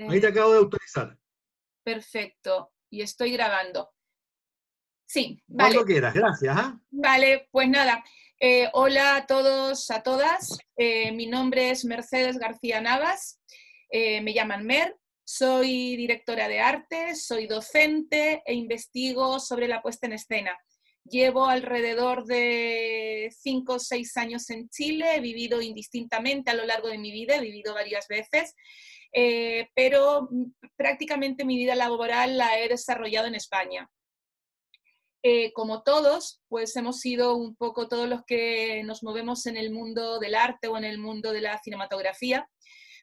Ahí te acabo de autorizar. Perfecto. Y estoy grabando. Sí, Cuando vale. quieras, gracias. ¿Ah? Vale, pues nada. Hola a todos, a todas. Mi nombre es Mercedes García Navas. Me llaman Mer. Soy directora de arte, soy docente e investigo sobre la puesta en escena. Llevo alrededor de 5 o 6 años en Chile, he vivido indistintamente a lo largo de mi vida, he vivido varias veces, pero prácticamente mi vida laboral la he desarrollado en España. Como todos, pues hemos sido un poco todos los que nos movemos en el mundo del arte o en el mundo de la cinematografía,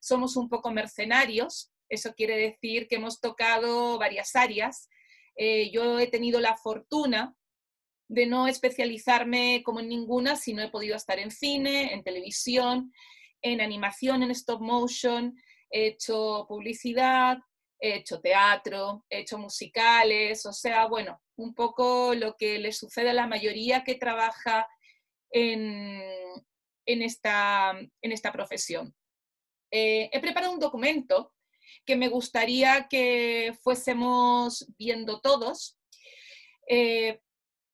somos un poco mercenarios, eso quiere decir que hemos tocado varias áreas. Yo he tenido la fortuna de no especializarme como en ninguna, sino he podido estar en cine, en televisión, en animación, en stop motion, he hecho publicidad, he hecho teatro, he hecho musicales, o sea, bueno, un poco lo que le sucede a la mayoría que trabaja en, en esta profesión. He preparado un documento que me gustaría que fuésemos viendo todos,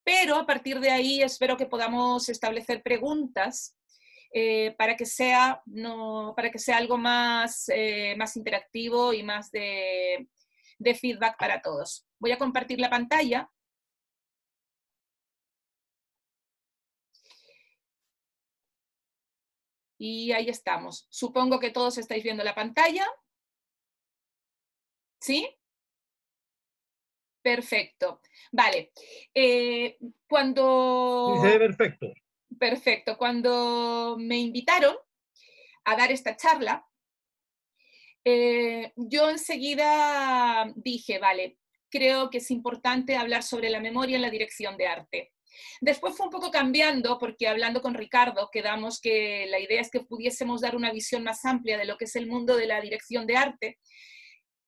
pero a partir de ahí espero que podamos establecer preguntas para que sea, no, para que sea algo más, más interactivo y más de feedback para todos. Voy a compartir la pantalla. Y ahí estamos. Supongo que todos estáis viendo la pantalla. ¿Sí? Perfecto. Vale. Sí, se ve Cuando... perfecto. Perfecto. Cuando me invitaron a dar esta charla, yo enseguida dije, vale, creo que es importante hablar sobre la memoria en la dirección de arte. Después fue un poco cambiando porque hablando con Ricardo quedamos que la idea es que pudiésemos dar una visión más amplia de lo que es el mundo de la dirección de arte,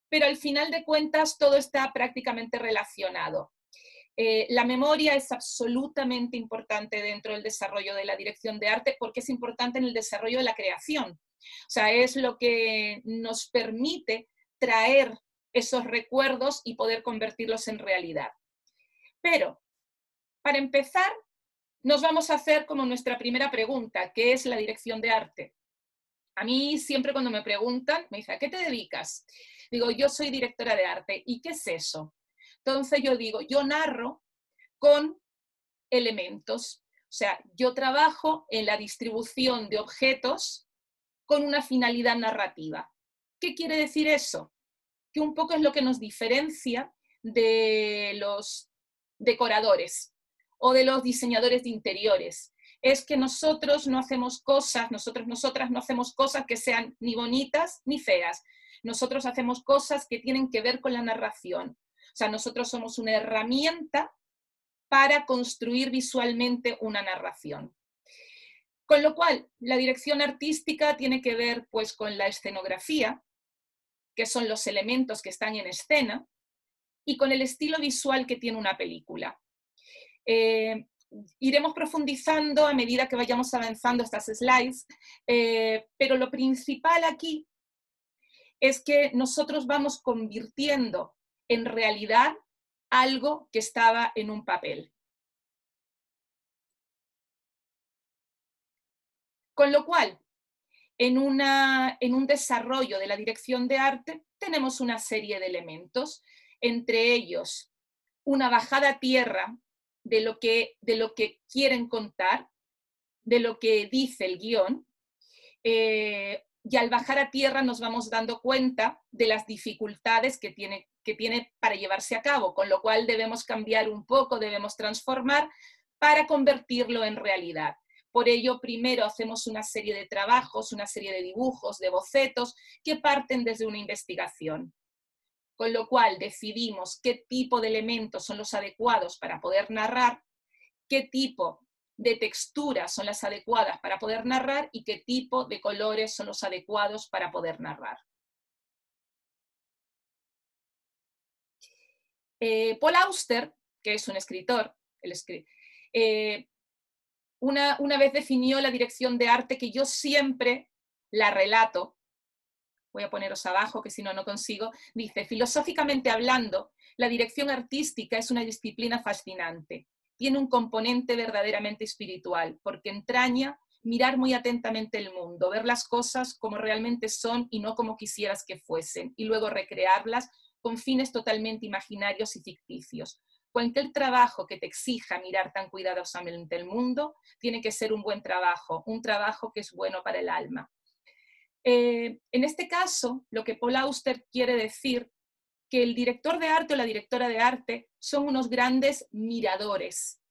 pero al final de cuentas todo está prácticamente relacionado. La memoria es absolutamente importante dentro del desarrollo de la dirección de arte porque es importante en el desarrollo de la creación. O sea, es lo que nos permite traer esos recuerdos y poder convertirlos en realidad. Pero, para empezar, nos vamos a hacer como nuestra primera pregunta, ¿qué es la dirección de arte? A mí siempre cuando me preguntan, me dicen, ¿a qué te dedicas? Digo, yo soy directora de arte. ¿Y qué es eso? Entonces yo digo, yo narro con elementos. O sea, yo trabajo en la distribución de objetos con una finalidad narrativa. ¿Qué quiere decir eso? Que un poco es lo que nos diferencia de los decoradores o de los diseñadores de interiores. Es que nosotros no hacemos cosas, nosotras no hacemos cosas que sean ni bonitas ni feas. Nosotros hacemos cosas que tienen que ver con la narración. O sea, nosotros somos una herramienta para construir visualmente una narración. Con lo cual, la dirección artística tiene que ver pues con la escenografía, que son los elementos que están en escena, y con el estilo visual que tiene una película. Iremos profundizando a medida que vayamos avanzando estas slides, pero lo principal aquí es que nosotros vamos convirtiendo en realidad algo que estaba en un papel. Con lo cual, en un desarrollo de la dirección de arte tenemos una serie de elementos, entre ellos una bajada a tierra de lo que quieren contar, de lo que dice el guión, y al bajar a tierra nos vamos dando cuenta de las dificultades que tiene para llevarse a cabo, con lo cual debemos cambiar un poco, debemos transformar para convertirlo en realidad. Por ello, primero hacemos una serie de trabajos, una serie de dibujos, de bocetos, que parten desde una investigación. Con lo cual decidimos qué tipo de elementos son los adecuados para poder narrar, qué tipo de texturas son las adecuadas para poder narrar y qué tipo de colores son los adecuados para poder narrar. Paul Auster, que es un escritor, una vez definió la dirección de arte que yo siempre la relato voy a poneros abajo que si no, no consigo, dice, filosóficamente hablando, la dirección artística es una disciplina fascinante. Tiene un componente verdaderamente espiritual, porque entraña mirar muy atentamente el mundo, ver las cosas como realmente son y no como quisieras que fuesen, y luego recrearlas con fines totalmente imaginarios y ficticios. Cualquier trabajo que te exija mirar tan cuidadosamente el mundo tiene que ser un buen trabajo, un trabajo que es bueno para el alma. En este caso, lo que Paul Auster quiere decir que el director de arte o la directora de arte son unos grandes miradores.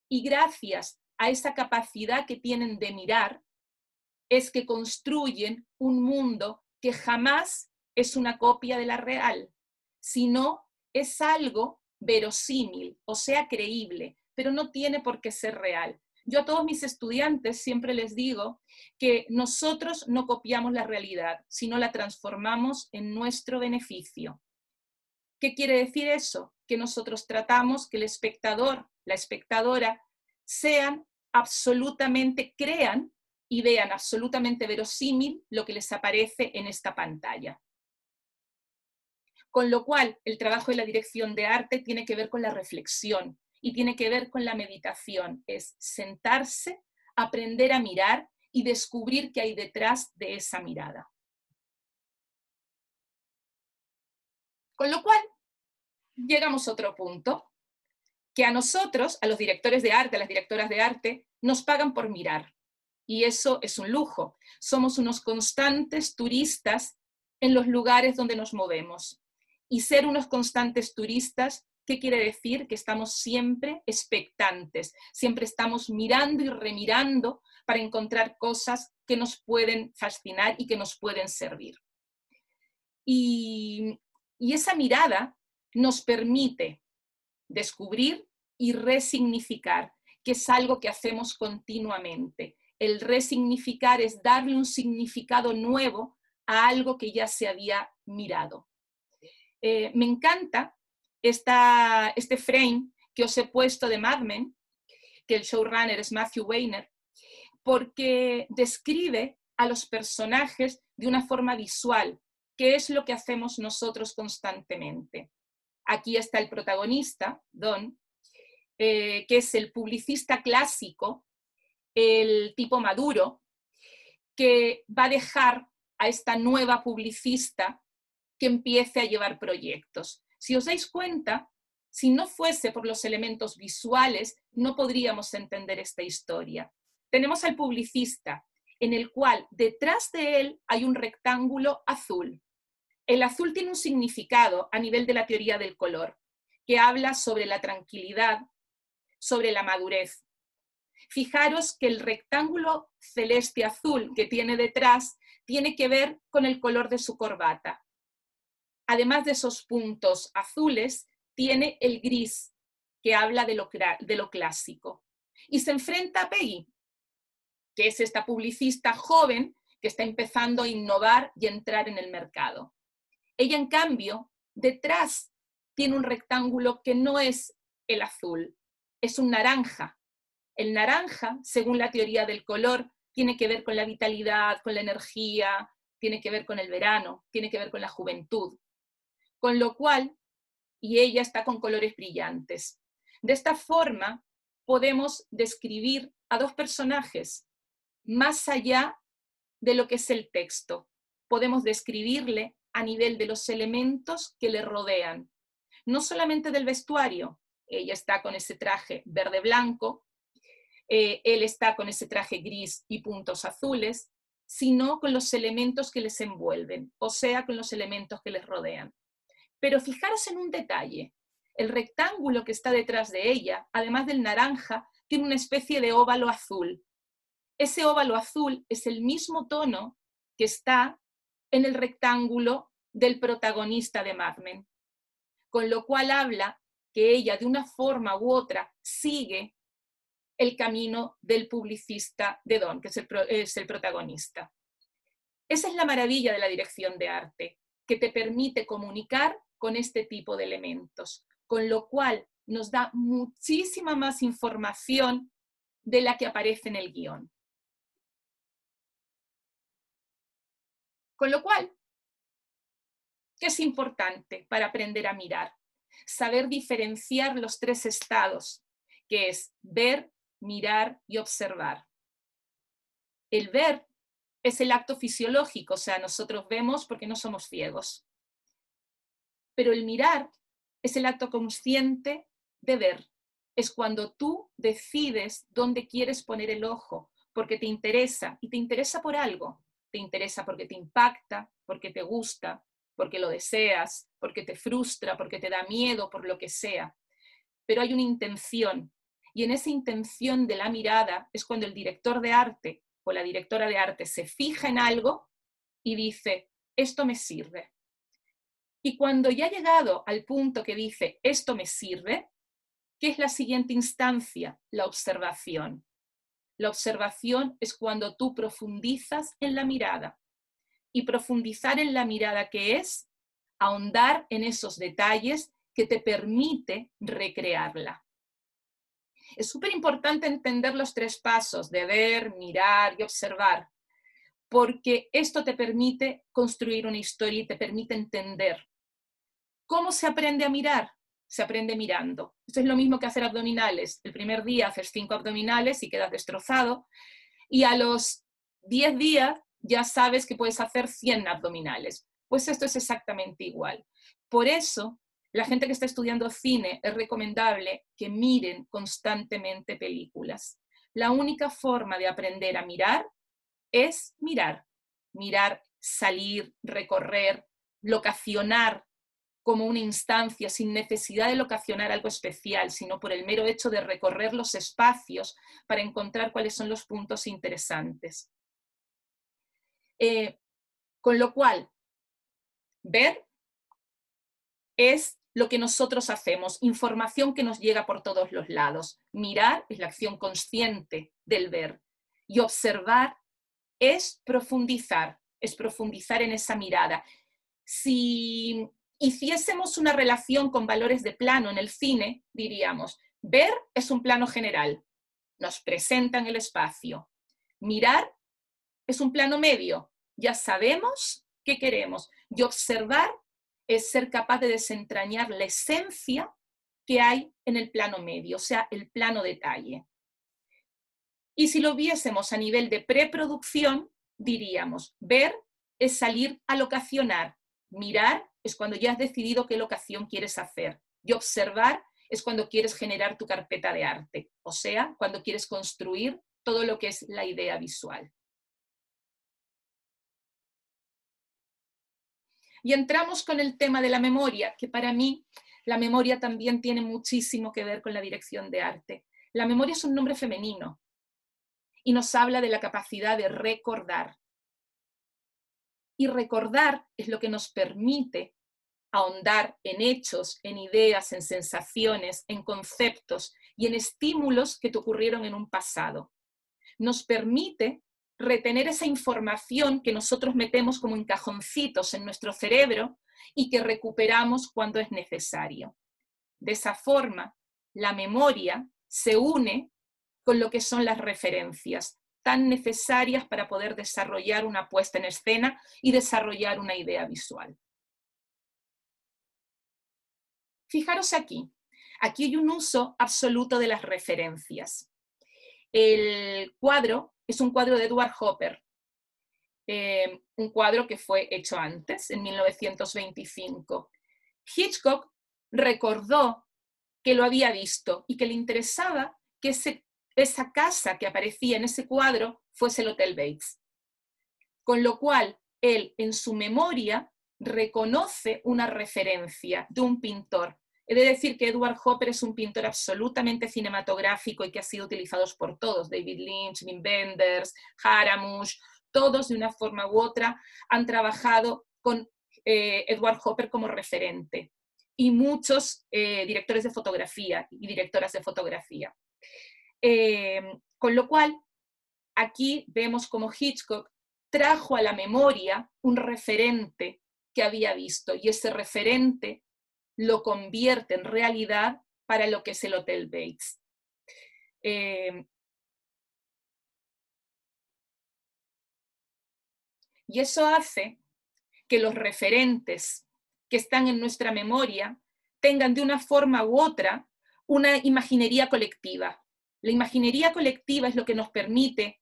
Y gracias a esa capacidad que tienen de mirar, es que construyen un mundo que jamás es una copia de la real, sino es algo verosímil, o sea, creíble, pero no tiene por qué ser real. Yo a todos mis estudiantes siempre les digo que nosotros no copiamos la realidad, sino la transformamos en nuestro beneficio. ¿Qué quiere decir eso? Que nosotros tratamos que el espectador, la espectadora, sean absolutamente, crean y vean absolutamente verosímil lo que les aparece en esta pantalla. Con lo cual, el trabajo de la dirección de arte tiene que ver con la reflexión y tiene que ver con la meditación. Es sentarse, aprender a mirar y descubrir qué hay detrás de esa mirada. Con lo cual, llegamos a otro punto, que a nosotros, a los directores de arte, a las directoras de arte, nos pagan por mirar. Y eso es un lujo. Somos unos constantes turistas en los lugares donde nos movemos. Y ser unos constantes turistas, ¿qué quiere decir? Que estamos siempre expectantes, siempre estamos mirando y remirando para encontrar cosas que nos pueden fascinar y que nos pueden servir. Y esa mirada nos permite descubrir y resignificar, que es algo que hacemos continuamente. El resignificar es darle un significado nuevo a algo que ya se había mirado. Me encanta este frame que os he puesto de Mad Men, que el showrunner es Matthew Weiner, porque describe a los personajes de una forma visual, que es lo que hacemos nosotros constantemente. Aquí está el protagonista, Don, que es el publicista clásico, el tipo maduro, que va a dejar a esta nueva publicista que empiece a llevar proyectos. Si os dais cuenta, si no fuese por los elementos visuales, no podríamos entender esta historia. Tenemos al publicista, en el cual detrás de él hay un rectángulo azul. El azul tiene un significado a nivel de la teoría del color, que habla sobre la tranquilidad, sobre la madurez. Fijaros que el rectángulo celeste azul que tiene detrás tiene que ver con el color de su corbata. Además de esos puntos azules, tiene el gris, que habla de lo clásico. Y se enfrenta a Peggy, que es esta publicista joven que está empezando a innovar y a entrar en el mercado. Ella, en cambio, detrás tiene un rectángulo que no es el azul, es un naranja. El naranja, según la teoría del color, tiene que ver con la vitalidad, con la energía, tiene que ver con el verano, tiene que ver con la juventud. Con lo cual, y ella está con colores brillantes. De esta forma, podemos describir a dos personajes más allá de lo que es el texto. Podemos describirle a nivel de los elementos que le rodean. No solamente del vestuario, ella está con ese traje verde-blanco, él está con ese traje gris y puntos azules, sino con los elementos que les envuelven, o sea, con los elementos que les rodean. Pero fijaros en un detalle, el rectángulo que está detrás de ella, además del naranja, tiene una especie de óvalo azul. Ese óvalo azul es el mismo tono que está en el rectángulo del protagonista de Mad Men, con lo cual habla que ella de una forma u otra sigue el camino del publicista de Don, que es el protagonista. Esa es la maravilla de la dirección de arte, que te permite comunicar con este tipo de elementos, con lo cual nos da muchísima más información de la que aparece en el guión. Con lo cual, ¿Qué es importante para aprender a mirar? Saber diferenciar los tres estados, que es ver, mirar y observar. El ver es el acto fisiológico, o sea, nosotros vemos porque no somos ciegos. Pero el mirar es el acto consciente de ver. Es cuando tú decides dónde quieres poner el ojo, porque te interesa, y te interesa por algo. Te interesa porque te impacta, porque te gusta, porque lo deseas, porque te frustra, porque te da miedo, por lo que sea. Pero hay una intención, y en esa intención de la mirada es cuando el director de arte o la directora de arte se fija en algo y dice, esto me sirve. Y cuando ya ha llegado al punto que dice, esto me sirve, ¿qué es la siguiente instancia? La observación. La observación es cuando tú profundizas en la mirada. Y profundizar en la mirada, ¿qué es? Ahondar en esos detalles que te permite recrearla. Es súper importante entender los tres pasos de ver, mirar y observar, porque esto te permite construir una historia y te permite entender. ¿Cómo se aprende a mirar? Se aprende mirando. Esto es lo mismo que hacer abdominales. El primer día haces 5 abdominales y quedas destrozado, y a los 10 días ya sabes que puedes hacer 100 abdominales. Pues esto es exactamente igual. Por eso, la gente que está estudiando cine es recomendable que miren constantemente películas. La única forma de aprender a mirar es mirar. Mirar, salir, recorrer, locacionar como una instancia, sin necesidad de locacionar algo especial, sino por el mero hecho de recorrer los espacios para encontrar cuáles son los puntos interesantes. Con lo cual, ver es lo que nosotros hacemos, información que nos llega por todos los lados. Mirar es la acción consciente del ver. Y observar es profundizar en esa mirada. Si hiciésemos una relación con valores de plano en el cine, diríamos, ver es un plano general, nos presentan el espacio. Mirar es un plano medio, ya sabemos qué queremos. Y observar es ser capaz de desentrañar la esencia que hay en el plano medio, o sea, el plano detalle. Y si lo viésemos a nivel de preproducción, diríamos, ver es salir a locacionar, mirar es cuando ya has decidido qué locación quieres hacer, y observar es cuando quieres generar tu carpeta de arte, o sea, cuando quieres construir todo lo que es la idea visual. Y entramos con el tema de la memoria, que para mí la memoria también tiene muchísimo que ver con la dirección de arte. La memoria es un nombre femenino y nos habla de la capacidad de recordar. Y recordar es lo que nos permite ahondar en hechos, en ideas, en sensaciones, en conceptos y en estímulos que te ocurrieron en un pasado. Nos permite retener esa información que nosotros metemos como en cajoncitos en nuestro cerebro y que recuperamos cuando es necesario. De esa forma, la memoria se une con lo que son las referencias, tan necesarias para poder desarrollar una puesta en escena y desarrollar una idea visual. Fijaros aquí hay un uso absoluto de las referencias. El cuadro es un cuadro de Edward Hopper, un cuadro que fue hecho antes, en 1925. Hitchcock recordó que lo había visto y que le interesaba que esa casa que aparecía en ese cuadro fuese el Hotel Bates. Con lo cual, él en su memoria reconoce una referencia de un pintor. He de decir que Edward Hopper es un pintor absolutamente cinematográfico y que ha sido utilizado por todos, David Lynch, Wim Wenders, Haramush, todos de una forma u otra han trabajado con Edward Hopper como referente, y muchos directores de fotografía y directoras de fotografía. Con lo cual, aquí vemos cómo Hitchcock trajo a la memoria un referente que había visto, y ese referente lo convierte en realidad para lo que es el Hotel Bates. Y eso hace que los referentes que están en nuestra memoria tengan de una forma u otra una imaginería colectiva. La imaginería colectiva es lo que nos permite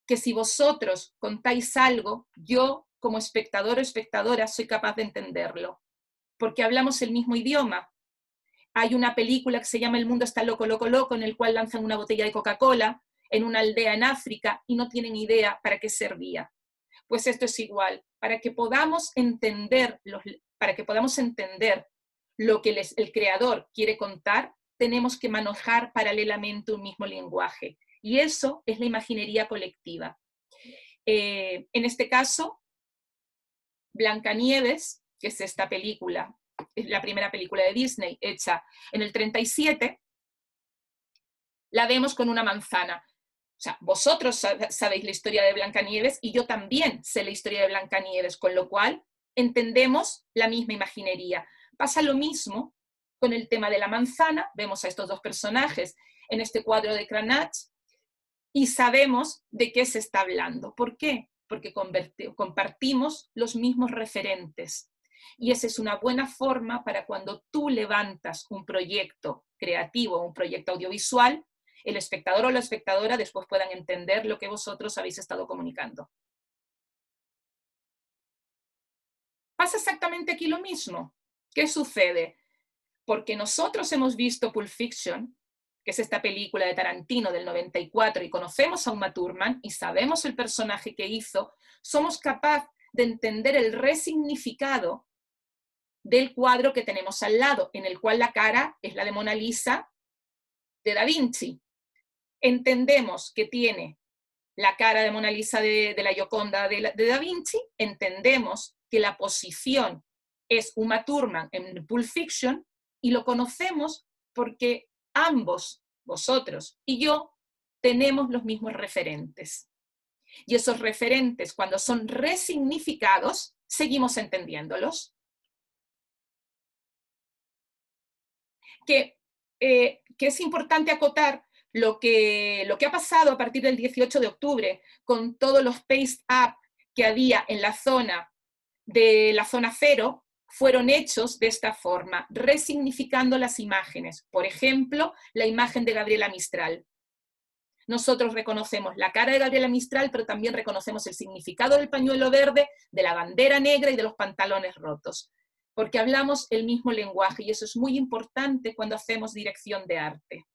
que si vosotros contáis algo, yo como espectador o espectadora soy capaz de entenderlo, porque hablamos el mismo idioma. Hay una película que se llama El mundo está loco, loco, loco, en el cual lanzan una botella de Coca-Cola en una aldea en África y no tienen idea para qué servía. Pues esto es igual, para que podamos entender lo que el creador quiere contar, tenemos que manejar paralelamente un mismo lenguaje. Y eso es la imaginería colectiva. En este caso, Blancanieves, que es esta película, es la primera película de Disney hecha en el 37, la vemos con una manzana. O sea, vosotros sabéis la historia de Blancanieves y yo también sé la historia de Blancanieves, con lo cual entendemos la misma imaginería. Pasa lo mismo con el tema de la manzana. Vemos a estos dos personajes en este cuadro de Cranach y sabemos de qué se está hablando. ¿Por qué? Porque compartimos los mismos referentes. Y esa es una buena forma para cuando tú levantas un proyecto creativo, un proyecto audiovisual, el espectador o la espectadora después puedan entender lo que vosotros habéis estado comunicando. Pasa exactamente aquí lo mismo. ¿Qué sucede? Porque nosotros hemos visto Pulp Fiction, que es esta película de Tarantino del 94, y conocemos a Uma Thurman y sabemos el personaje que hizo, somos capaces de entender el resignificado del cuadro que tenemos al lado, en el cual la cara es la de Mona Lisa de Da Vinci. Entendemos que tiene la cara de Mona Lisa de la Gioconda de Da Vinci, entendemos que la posición es Uma Thurman en Pulp Fiction y lo conocemos porque ambos, vosotros y yo, tenemos los mismos referentes. Y esos referentes, cuando son resignificados, seguimos entendiéndolos. Que es importante acotar lo que ha pasado a partir del 18 de octubre con todos los paste-up que había en la zona de la zona cero, fueron hechos de esta forma, resignificando las imágenes. Por ejemplo, la imagen de Gabriela Mistral. Nosotros reconocemos la cara de Gabriela Mistral, pero también reconocemos el significado del pañuelo verde, de la bandera negra y de los pantalones rotos, porque hablamos el mismo lenguaje y eso es muy importante cuando hacemos dirección de arte.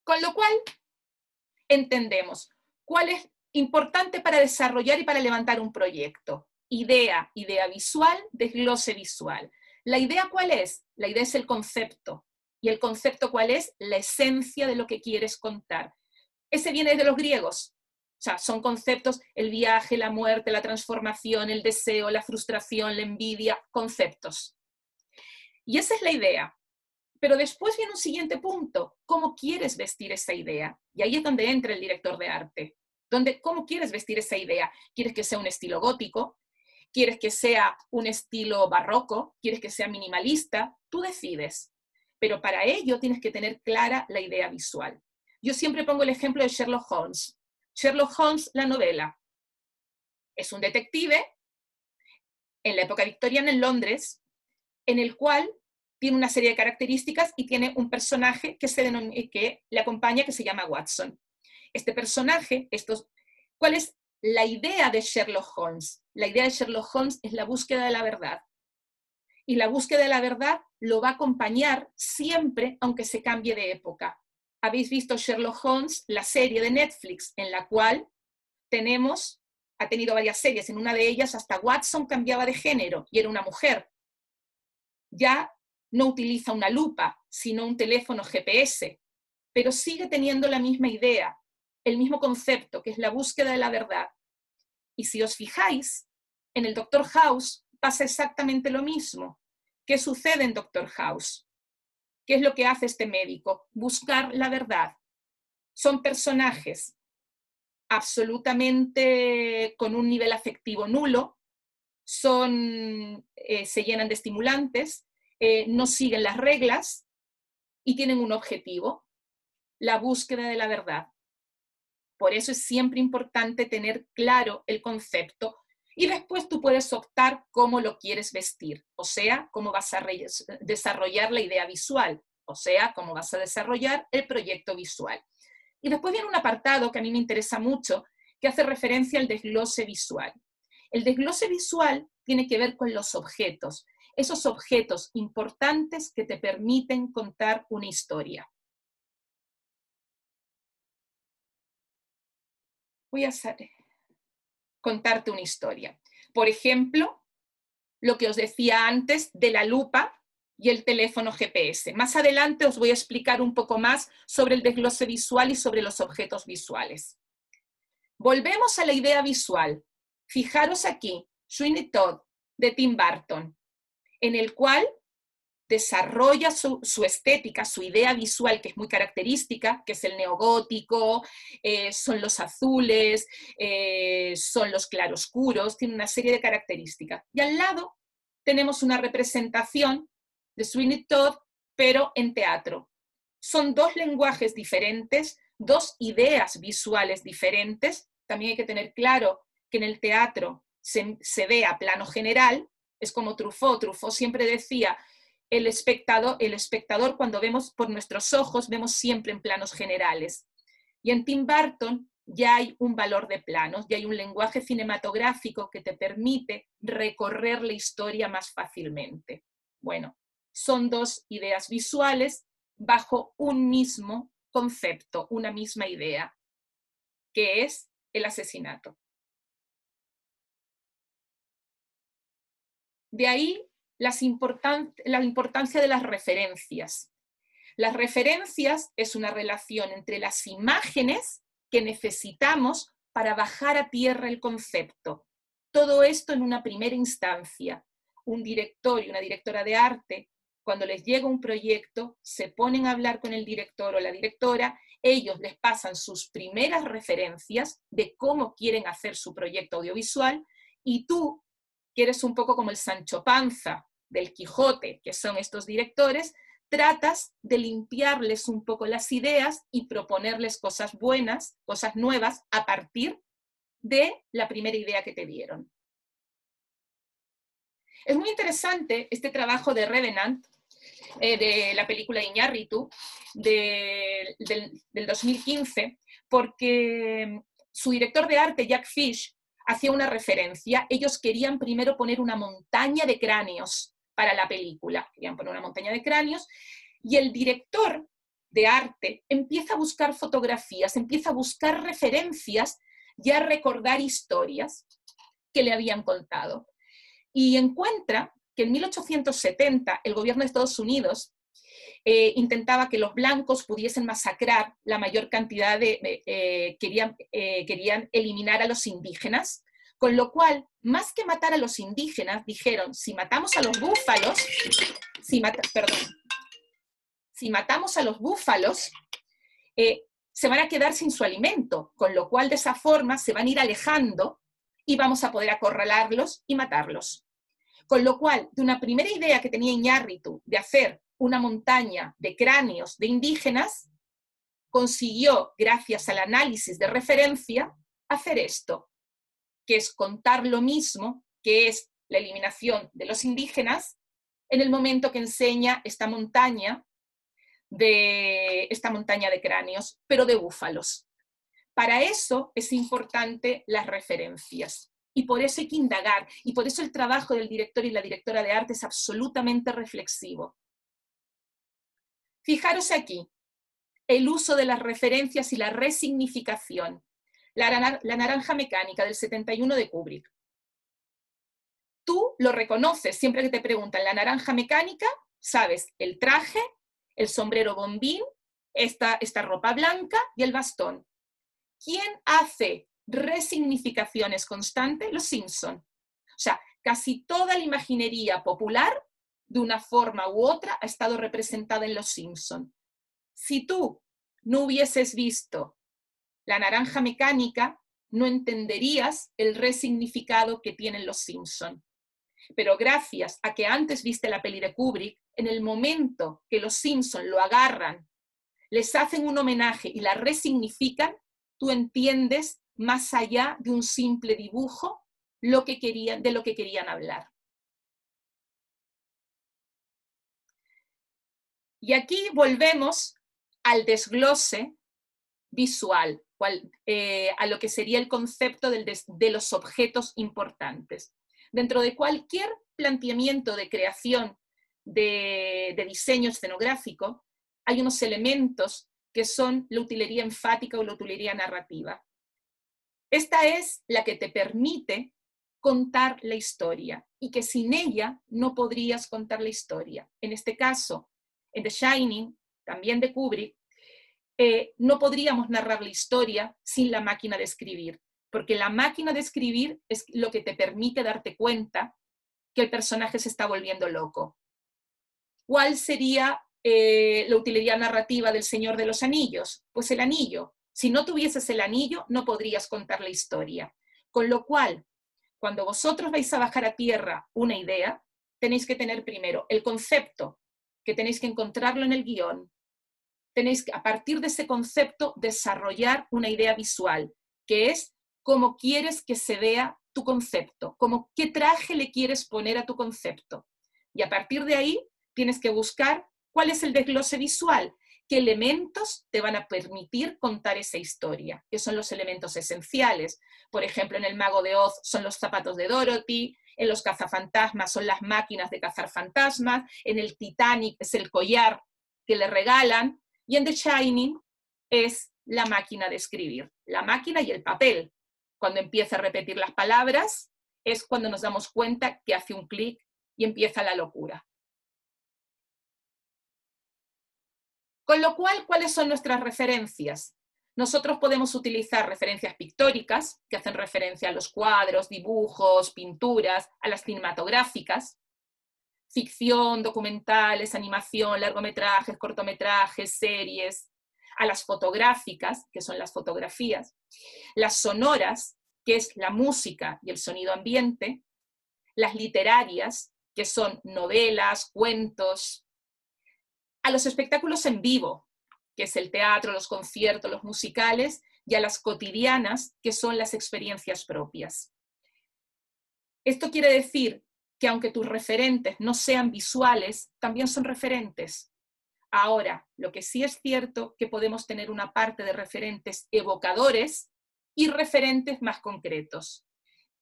Con lo cual, entendemos cuál es importante para desarrollar y para levantar un proyecto. Idea, idea visual, desglose visual. ¿La idea cuál es? La idea es el concepto. ¿Y el concepto cuál es? La esencia de lo que quieres contar. Ese viene de los griegos. O sea, son conceptos, el viaje, la muerte, la transformación, el deseo, la frustración, la envidia, conceptos. Y esa es la idea. Pero después viene un siguiente punto. ¿Cómo quieres vestir esa idea? Y ahí es donde entra el director de arte. ¿Cómo quieres vestir esa idea? ¿Quieres que sea un estilo gótico? ¿Quieres que sea un estilo barroco? ¿Quieres que sea minimalista? Tú decides. Pero para ello tienes que tener clara la idea visual. Yo siempre pongo el ejemplo de Sherlock Holmes. Sherlock Holmes, la novela. Es un detective en la época victoriana en Londres, en el cual tiene una serie de características y tiene un personaje que le acompaña que se llama Watson. Este personaje, ¿cuál es la idea de Sherlock Holmes? La idea de Sherlock Holmes es la búsqueda de la verdad. Y la búsqueda de la verdad lo va a acompañar siempre, aunque se cambie de época. Habéis visto Sherlock Holmes, la serie de Netflix, en la cual ha tenido varias series, en una de ellas hasta Watson cambiaba de género y era una mujer. Ya no utiliza una lupa, sino un teléfono GPS, pero sigue teniendo la misma idea, el mismo concepto, que es la búsqueda de la verdad. Y si os fijáis, en el Doctor House pasa exactamente lo mismo. ¿Qué sucede en Doctor House? ¿Qué es lo que hace este médico? Buscar la verdad. Son personajes absolutamente con un nivel afectivo nulo, se llenan de estimulantes, no siguen las reglas y tienen un objetivo, la búsqueda de la verdad. Por eso es siempre importante tener claro el concepto Y después tú puedes optar cómo lo quieres vestir, o sea, cómo vas a desarrollar la idea visual, o sea, cómo vas a desarrollar el proyecto visual. Y después viene un apartado que a mí me interesa mucho, que hace referencia al desglose visual. El desglose visual tiene que ver con los objetos, esos objetos importantes que te permiten contar una historia. Voy a contarte una historia. Por ejemplo, lo que os decía antes de la lupa y el teléfono GPS. Más adelante os voy a explicar un poco más sobre el desglose visual y sobre los objetos visuales. Volvemos a la idea visual. Fijaros aquí, Sweeney Todd, de Tim Burton, en el cual desarrolla su estética, su idea visual, que es muy característica, que es el neogótico, son los azules, son los claroscuros, tiene una serie de características. Y al lado tenemos una representación de Sweeney Todd, pero en teatro. Son dos lenguajes diferentes, dos ideas visuales diferentes. También hay que tener claro que en el teatro se ve a plano general, es como Truffaut. Truffaut siempre decía, el espectador cuando vemos por nuestros ojos, vemos siempre en planos generales. Y en Tim Burton ya hay un valor de planos, ya hay un lenguaje cinematográfico que te permite recorrer la historia más fácilmente. Bueno, son dos ideas visuales bajo un mismo concepto, una misma idea, que es el asesinato. De ahí la importancia de las referencias. Las referencias es una relación entre las imágenes que necesitamos para bajar a tierra el concepto. Todo esto en una primera instancia. Un director y una directora de arte, cuando les llega un proyecto, se ponen a hablar con el director o la directora, ellos les pasan sus primeras referencias de cómo quieren hacer su proyecto audiovisual, y tú, que eres un poco como el Sancho Panza del Quijote, que son estos directores, tratas de limpiarles un poco las ideas y proponerles cosas buenas, cosas nuevas, a partir de la primera idea que te dieron. Es muy interesante este trabajo de Revenant, de la película Iñárritu, del 2015, porque su director de arte, Jack Fish, hacía una referencia. Ellos querían primero poner una montaña de cráneos para la película, querían poner una montaña de cráneos, y el director de arte empieza a buscar fotografías, empieza a buscar referencias y a recordar historias que le habían contado. Y encuentra que en 1870 el gobierno de Estados Unidos intentaba que los blancos pudiesen masacrar la mayor cantidad de... querían eliminar a los indígenas, con lo cual, más que matar a los indígenas, dijeron, si matamos a los búfalos, si matamos a los búfalos, se van a quedar sin su alimento, con lo cual de esa forma se van a ir alejando y vamos a poder acorralarlos y matarlos. Con lo cual, de una primera idea que tenía Iñárritu de hacer una montaña de cráneos de indígenas, consiguió, gracias al análisis de referencia, hacer esto, que es contar lo mismo, que es la eliminación de los indígenas, en el momento que enseña esta montaña de cráneos, pero de búfalos. Para eso es importante las referencias. Y por eso hay que indagar, y por eso el trabajo del director y la directora de arte es absolutamente reflexivo. Fijaros aquí, el uso de las referencias y la resignificación. La naranja mecánica del 71 de Kubrick. Tú lo reconoces, siempre que te preguntan la naranja mecánica, sabes el traje, el sombrero bombín, esta ropa blanca y el bastón. ¿Quién hace resignificaciones constantes? Los Simpson. O sea, casi toda la imaginería popular, de una forma u otra, ha estado representada en Los Simpson. Si tú no hubieses visto la naranja mecánica, no entenderías el resignificado que tienen Los Simpson. Pero gracias a que antes viste la peli de Kubrick, en el momento que Los Simpson lo agarran, les hacen un homenaje y la resignifican, tú entiendes, más allá de un simple dibujo, de lo que querían hablar. Y aquí volvemos al desglose visual, a lo que sería el concepto de los objetos importantes. Dentro de cualquier planteamiento de creación de diseño escenográfico, hay unos elementos que son la utilería enfática o la utilería narrativa. Esta es la que te permite contar la historia y que sin ella no podrías contar la historia. En este caso, en The Shining, también de Kubrick, no podríamos narrar la historia sin la máquina de escribir, porque la máquina de escribir es lo que te permite darte cuenta que el personaje se está volviendo loco. ¿Cuál sería la utilería narrativa del Señor de los Anillos? Pues el anillo. Si no tuvieses el anillo, no podrías contar la historia. Con lo cual, cuando vosotros vais a bajar a tierra una idea, tenéis que tener primero el concepto, que tenéis que encontrarlo en el guión. Tenéis que, a partir de ese concepto, desarrollar una idea visual, que es cómo quieres que se vea tu concepto, qué traje le quieres poner a tu concepto. Y a partir de ahí, tienes que buscar cuál es el desglose visual, qué elementos te van a permitir contar esa historia, que son los elementos esenciales. Por ejemplo, en El Mago de Oz son los zapatos de Dorothy, en Los Cazafantasmas son las máquinas de cazar fantasmas, en el Titanic es el collar que le regalan, y en The Shining es la máquina de escribir, la máquina y el papel. Cuando empieza a repetir las palabras es cuando nos damos cuenta que hace un clic y empieza la locura. Con lo cual, ¿cuáles son nuestras referencias? Nosotros podemos utilizar referencias pictóricas, que hacen referencia a los cuadros, dibujos, pinturas, a las cinematográficas, ficción, documentales, animación, largometrajes, cortometrajes, series, a las fotográficas, que son las fotografías, las sonoras, que es la música y el sonido ambiente, las literarias, que son novelas, cuentos, a los espectáculos en vivo, que es el teatro, los conciertos, los musicales, y a las cotidianas, que son las experiencias propias. Esto quiere decir que aunque tus referentes no sean visuales, también son referentes. Ahora, lo que sí es cierto que podemos tener una parte de referentes evocadores y referentes más concretos.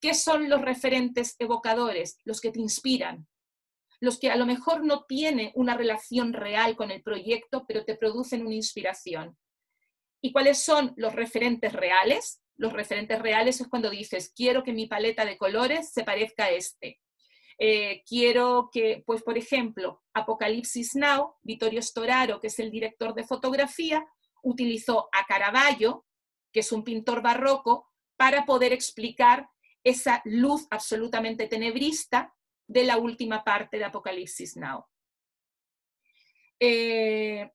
¿Qué son los referentes evocadores? Los que te inspiran, los que a lo mejor no tienen una relación real con el proyecto, pero te producen una inspiración. ¿Y cuáles son los referentes reales? Los referentes reales es cuando dices, quiero que mi paleta de colores se parezca a este. Quiero que, pues por ejemplo, Apocalipsis Now, Vittorio Storaro, que es el director de fotografía, utilizó a Caravaggio, que es un pintor barroco, para poder explicar esa luz absolutamente tenebrista de la última parte de Apocalipsis Now. Es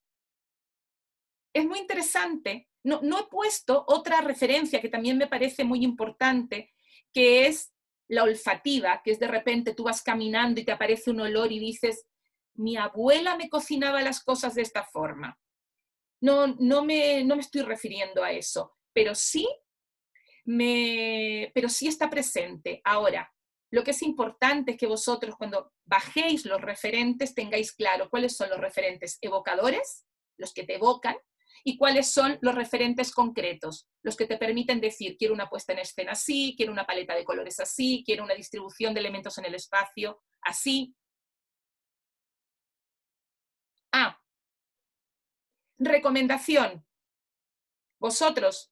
muy interesante. No he puesto otra referencia que también me parece muy importante, que es la olfativa, que es de repente tú vas caminando y te aparece un olor y dices, mi abuela me cocinaba las cosas de esta forma. No me estoy refiriendo a eso, pero sí está presente. Ahora, lo que es importante es que vosotros cuando bajéis los referentes tengáis claro cuáles son los referentes evocadores, los que te evocan, y cuáles son los referentes concretos, los que te permiten decir, quiero una puesta en escena así, quiero una paleta de colores así, quiero una distribución de elementos en el espacio así. Recomendación. Vosotras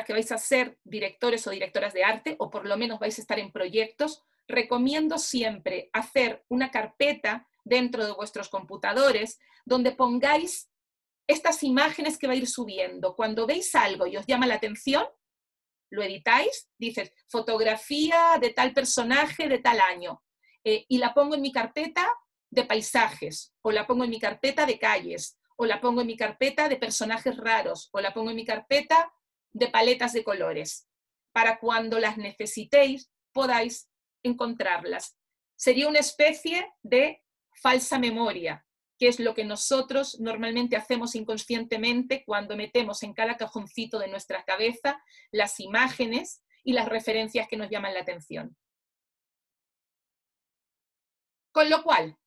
que vais a ser directores o directoras de arte, o por lo menos vais a estar en proyectos, recomiendo siempre hacer una carpeta dentro de vuestros computadores donde pongáis estas imágenes que va a ir subiendo. Cuando veis algo y os llama la atención, lo editáis, dices, fotografía de tal personaje de tal año, y la pongo en mi carpeta de paisajes, o la pongo en mi carpeta de calles, o la pongo en mi carpeta de personajes raros, o la pongo en mi carpeta de paletas de colores, para cuando las necesitéis podáis encontrarlas. Sería una especie de falsa memoria, que es lo que nosotros normalmente hacemos inconscientemente cuando metemos en cada cajoncito de nuestra cabeza las imágenes y las referencias que nos llaman la atención. Con lo cual,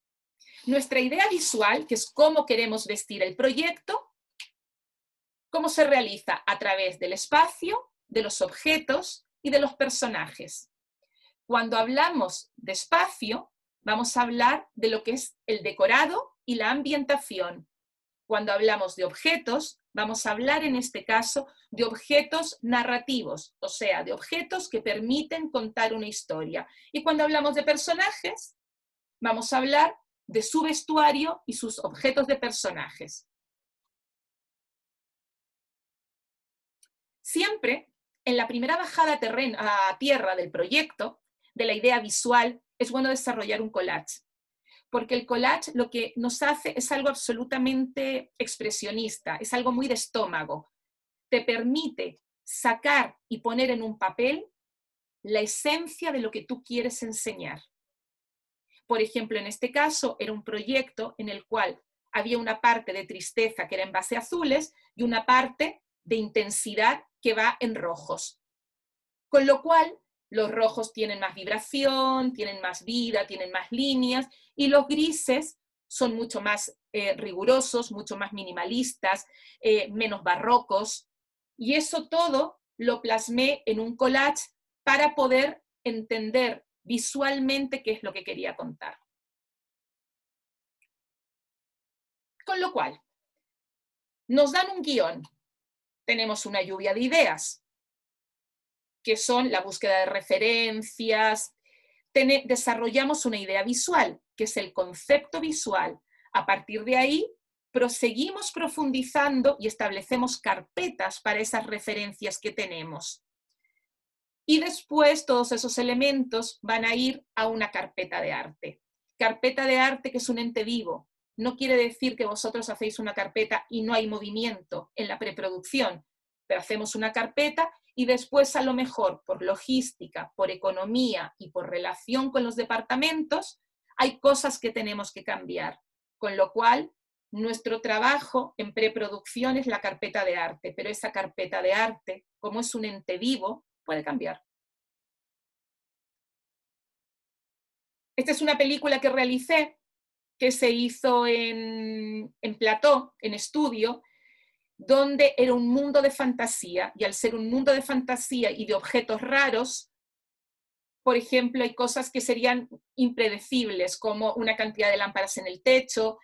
nuestra idea visual, que es cómo queremos vestir el proyecto, ¿cómo se realiza? A través del espacio, de los objetos y de los personajes. Cuando hablamos de espacio, vamos a hablar de lo que es el decorado y la ambientación. Cuando hablamos de objetos, vamos a hablar en este caso de objetos narrativos, o sea, de objetos que permiten contar una historia. Y cuando hablamos de personajes, vamos a hablar de su vestuario y sus objetos de personajes. Siempre en la primera bajada a tierra del proyecto, de la idea visual, es bueno desarrollar un collage. Porque el collage lo que nos hace es algo absolutamente expresionista, es algo muy de estómago. Te permite sacar y poner en un papel la esencia de lo que tú quieres enseñar. Por ejemplo, en este caso era un proyecto en el cual había una parte de tristeza que era en base azules y una parte de intensidad que va en rojos. Con lo cual, los rojos tienen más vibración, tienen más vida, tienen más líneas, y los grises son mucho más rigurosos, mucho más minimalistas, menos barrocos. Y eso todo lo plasmé en un collage para poder entender visualmente qué es lo que quería contar. Con lo cual, nos dan un guión, tenemos una lluvia de ideas, que son la búsqueda de referencias, desarrollamos una idea visual, que es el concepto visual. A partir de ahí, proseguimos profundizando y establecemos carpetas para esas referencias que tenemos. Y después todos esos elementos van a ir a una carpeta de arte. Carpeta de arte que es un ente vivo. No quiere decir que vosotros hacéis una carpeta y no hay movimiento en la preproducción, pero hacemos una carpeta y después a lo mejor por logística, por economía y por relación con los departamentos, hay cosas que tenemos que cambiar. Con lo cual, nuestro trabajo en preproducción es la carpeta de arte, pero esa carpeta de arte, como es un ente vivo, puede cambiar. Esta es una película que realicé, que se hizo en plató, en estudio, donde era un mundo de fantasía, y al ser un mundo de fantasía y de objetos raros, por ejemplo, hay cosas que serían impredecibles, como una cantidad de lámparas en el techo,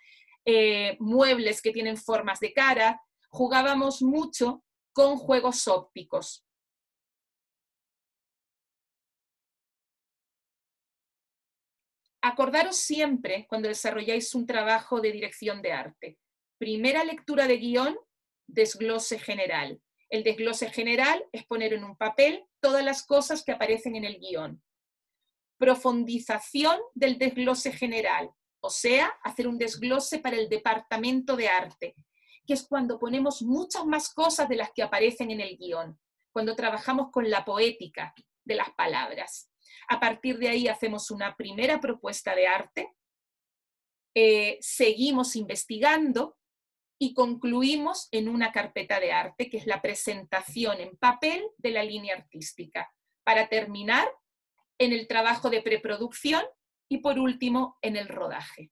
muebles que tienen formas de cara. Jugábamos mucho con juegos ópticos. Acordaros siempre, cuando desarrolláis un trabajo de dirección de arte, primera lectura de guión, desglose general. El desglose general es poner en un papel todas las cosas que aparecen en el guión. Profundización del desglose general, o sea, hacer un desglose para el departamento de arte, que es cuando ponemos muchas más cosas de las que aparecen en el guión, cuando trabajamos con la poética de las palabras. A partir de ahí hacemos una primera propuesta de arte, seguimos investigando y concluimos en una carpeta de arte, que es la presentación en papel de la línea artística, para terminar en el trabajo de preproducción y por último en el rodaje.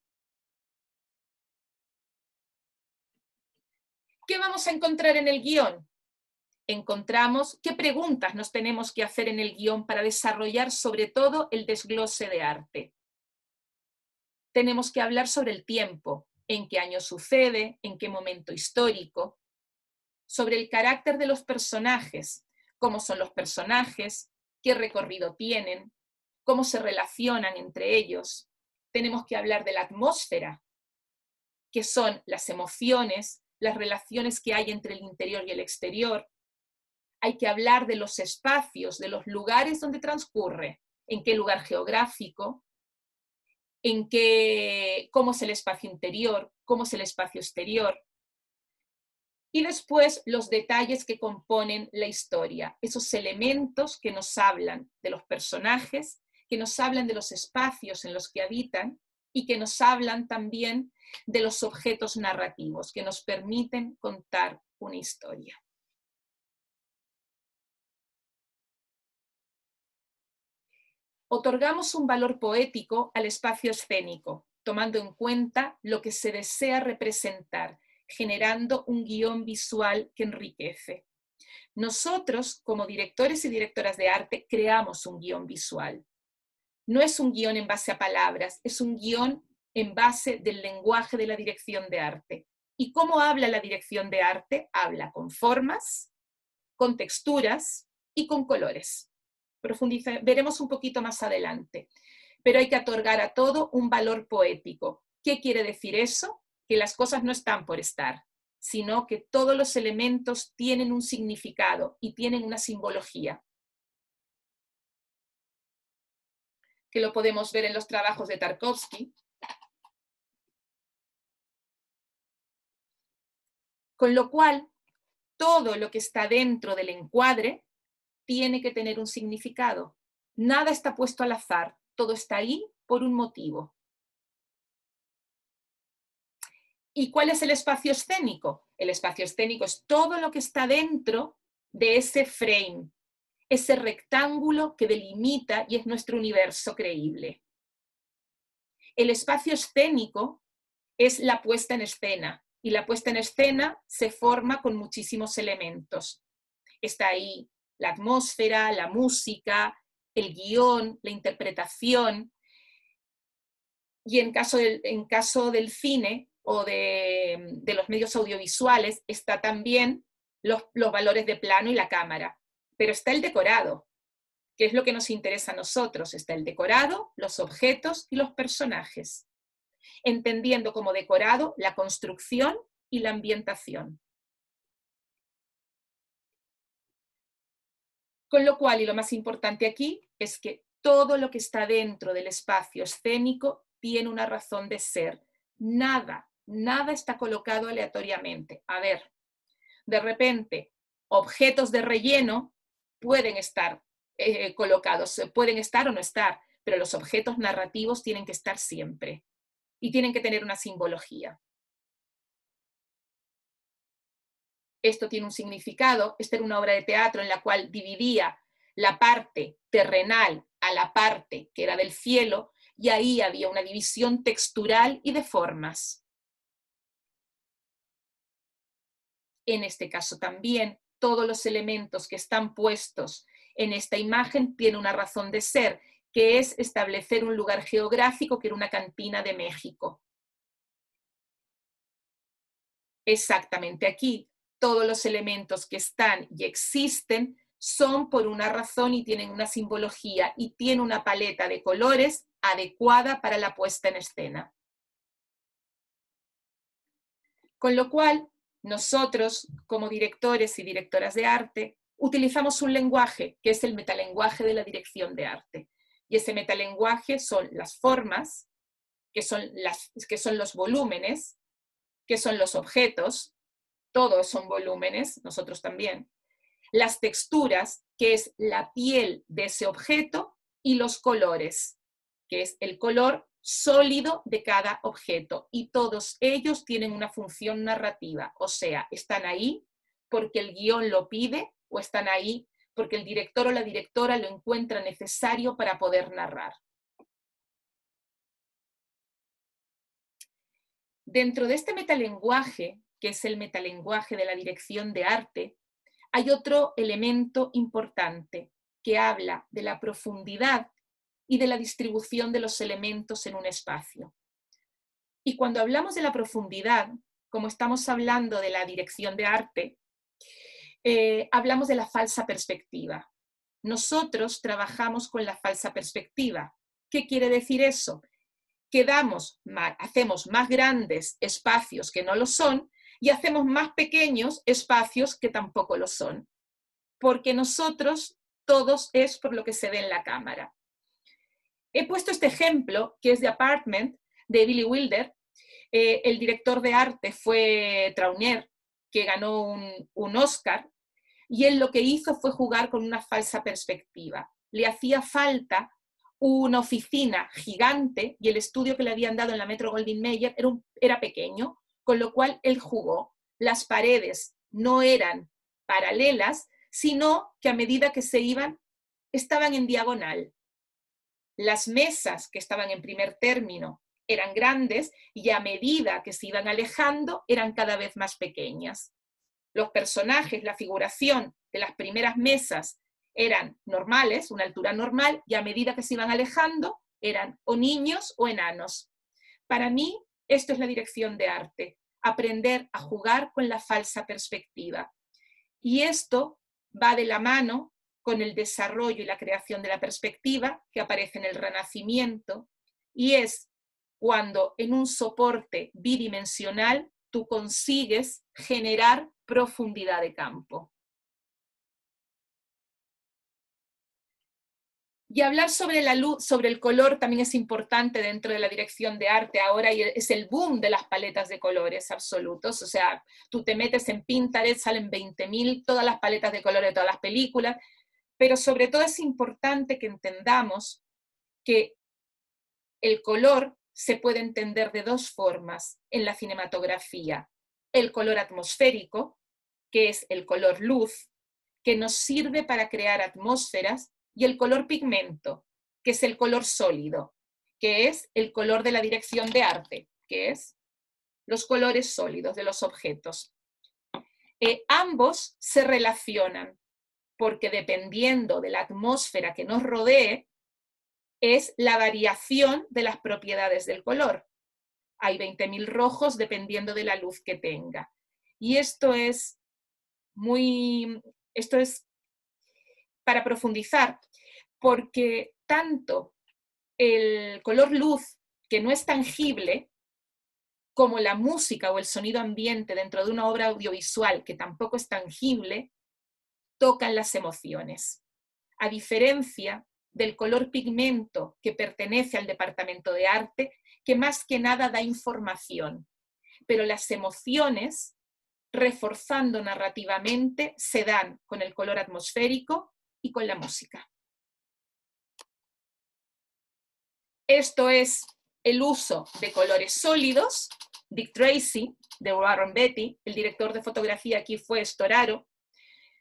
¿Qué vamos a encontrar en el guión? Encontramos qué preguntas nos tenemos que hacer en el guión para desarrollar sobre todo el desglose de arte. Tenemos que hablar sobre el tiempo, en qué año sucede, en qué momento histórico, sobre el carácter de los personajes, cómo son los personajes, qué recorrido tienen, cómo se relacionan entre ellos. Tenemos que hablar de la atmósfera, que son las emociones, las relaciones que hay entre el interior y el exterior. Hay que hablar de los espacios, de los lugares donde transcurre, en qué lugar geográfico, cómo es el espacio interior, cómo es el espacio exterior. Y después los detalles que componen la historia, esos elementos que nos hablan de los personajes, que nos hablan de los espacios en los que habitan y que nos hablan también de los objetos narrativos que nos permiten contar una historia. Otorgamos un valor poético al espacio escénico, tomando en cuenta lo que se desea representar, generando un guión visual que enriquece. Nosotros, como directores y directoras de arte, creamos un guión visual. No es un guión en base a palabras, es un guión en base del lenguaje de la dirección de arte. ¿Y cómo habla la dirección de arte? Habla con formas, con texturas y con colores. Veremos un poquito más adelante. Pero hay que otorgar a todo un valor poético. ¿Qué quiere decir eso? Que las cosas no están por estar, sino que todos los elementos tienen un significado y tienen una simbología. Que lo podemos ver en los trabajos de Tarkovsky. Con lo cual, todo lo que está dentro del encuadre tiene que tener un significado. Nada está puesto al azar, todo está ahí por un motivo. ¿Y cuál es el espacio escénico? El espacio escénico es todo lo que está dentro de ese frame, ese rectángulo que delimita y es nuestro universo creíble. El espacio escénico es la puesta en escena, y la puesta en escena se forma con muchísimos elementos. Está ahí la atmósfera, la música, el guión, la interpretación, y en caso del cine o de los medios audiovisuales está también los valores de plano y la cámara, pero está el decorado, que es lo que nos interesa a nosotros. Está el decorado, los objetos y los personajes, entendiendo como decorado la construcción y la ambientación. Con lo cual, y lo más importante aquí, es que todo lo que está dentro del espacio escénico tiene una razón de ser. Nada está colocado aleatoriamente. A ver, de repente, objetos de relleno pueden estar colocados, pueden estar o no estar, pero los objetos narrativos tienen que estar siempre y tienen que tener una simbología. Esto tiene un significado. Esta era una obra de teatro en la cual dividía la parte terrenal a la parte que era del cielo, y ahí había una división textural y de formas. En este caso también, todos los elementos que están puestos en esta imagen tienen una razón de ser, que es establecer un lugar geográfico, que era una cantina de México. Exactamente aquí, todos los elementos que están y existen son por una razón y tienen una simbología y tienen una paleta de colores adecuada para la puesta en escena. Con lo cual, nosotros, como directores y directoras de arte, utilizamos un lenguaje que es el metalenguaje de la dirección de arte. Y ese metalenguaje son las formas, que son los volúmenes, que son los objetos, todos son volúmenes, nosotros también. Las texturas, que es la piel de ese objeto, y los colores, que es el color sólido de cada objeto. Y todos ellos tienen una función narrativa, o sea, están ahí porque el guión lo pide, o están ahí porque el director o la directora lo encuentra necesario para poder narrar. Dentro de este metalenguaje, que es el metalenguaje de la dirección de arte, hay otro elemento importante que habla de la profundidad y de la distribución de los elementos en un espacio. Y cuando hablamos de la profundidad, como estamos hablando de la dirección de arte, hablamos de la falsa perspectiva. Nosotros trabajamos con la falsa perspectiva. ¿Qué quiere decir eso? Que hacemos más grandes espacios que no lo son y hacemos más pequeños espacios que tampoco lo son. Porque nosotros, todos es por lo que se ve en la cámara. He puesto este ejemplo, que es de Apartment, de Billy Wilder. El director de arte fue Trauner, que ganó un Oscar, y él lo que hizo fue jugar con una falsa perspectiva. Le hacía falta una oficina gigante y el estudio que le habían dado en la Metro-Goldwyn-Mayer era pequeño, con lo cual él jugó. Las paredes no eran paralelas, sino que a medida que se iban, estaban en diagonal. las mesas que estaban en primer término eran grandes y a medida que se iban alejando eran cada vez más pequeñas. Los personajes, la figuración de las primeras mesas eran normales, una altura normal, y a medida que se iban alejando eran o niños o enanos. Para mí, esto es la dirección de arte, aprender a jugar con la falsa perspectiva. Y esto va de la mano con el desarrollo y la creación de la perspectiva que aparece en el Renacimiento, y es cuando en un soporte bidimensional tú consigues generar profundidad de campo. Y hablar sobre la luz, sobre el color también es importante dentro de la dirección de arte. Ahora es el boom de las paletas de colores absolutos. O sea, tú te metes en Pinterest, salen 20.000, todas las paletas de colores de todas las películas. Pero sobre todo es importante que entendamos que el color se puede entender de dos formas en la cinematografía. El color atmosférico, que es el color luz, que nos sirve para crear atmósferas, y el color pigmento, que es el color sólido, que es el color de la dirección de arte, que es los colores sólidos de los objetos. Ambos se relacionan, porque dependiendo de la atmósfera que nos rodee, es la variación de las propiedades del color. Hay 20.000 rojos dependiendo de la luz que tenga. Y esto es para profundizar, porque tanto el color luz, que no es tangible, como la música o el sonido ambiente dentro de una obra audiovisual, que tampoco es tangible, tocan las emociones. A diferencia del color pigmento, que pertenece al departamento de arte, que más que nada da información, pero las emociones, reforzando narrativamente, se dan con el color atmosférico y con la música. Esto es el uso de colores sólidos. Dick Tracy, de Warren Beatty, el director de fotografía aquí fue Storaro,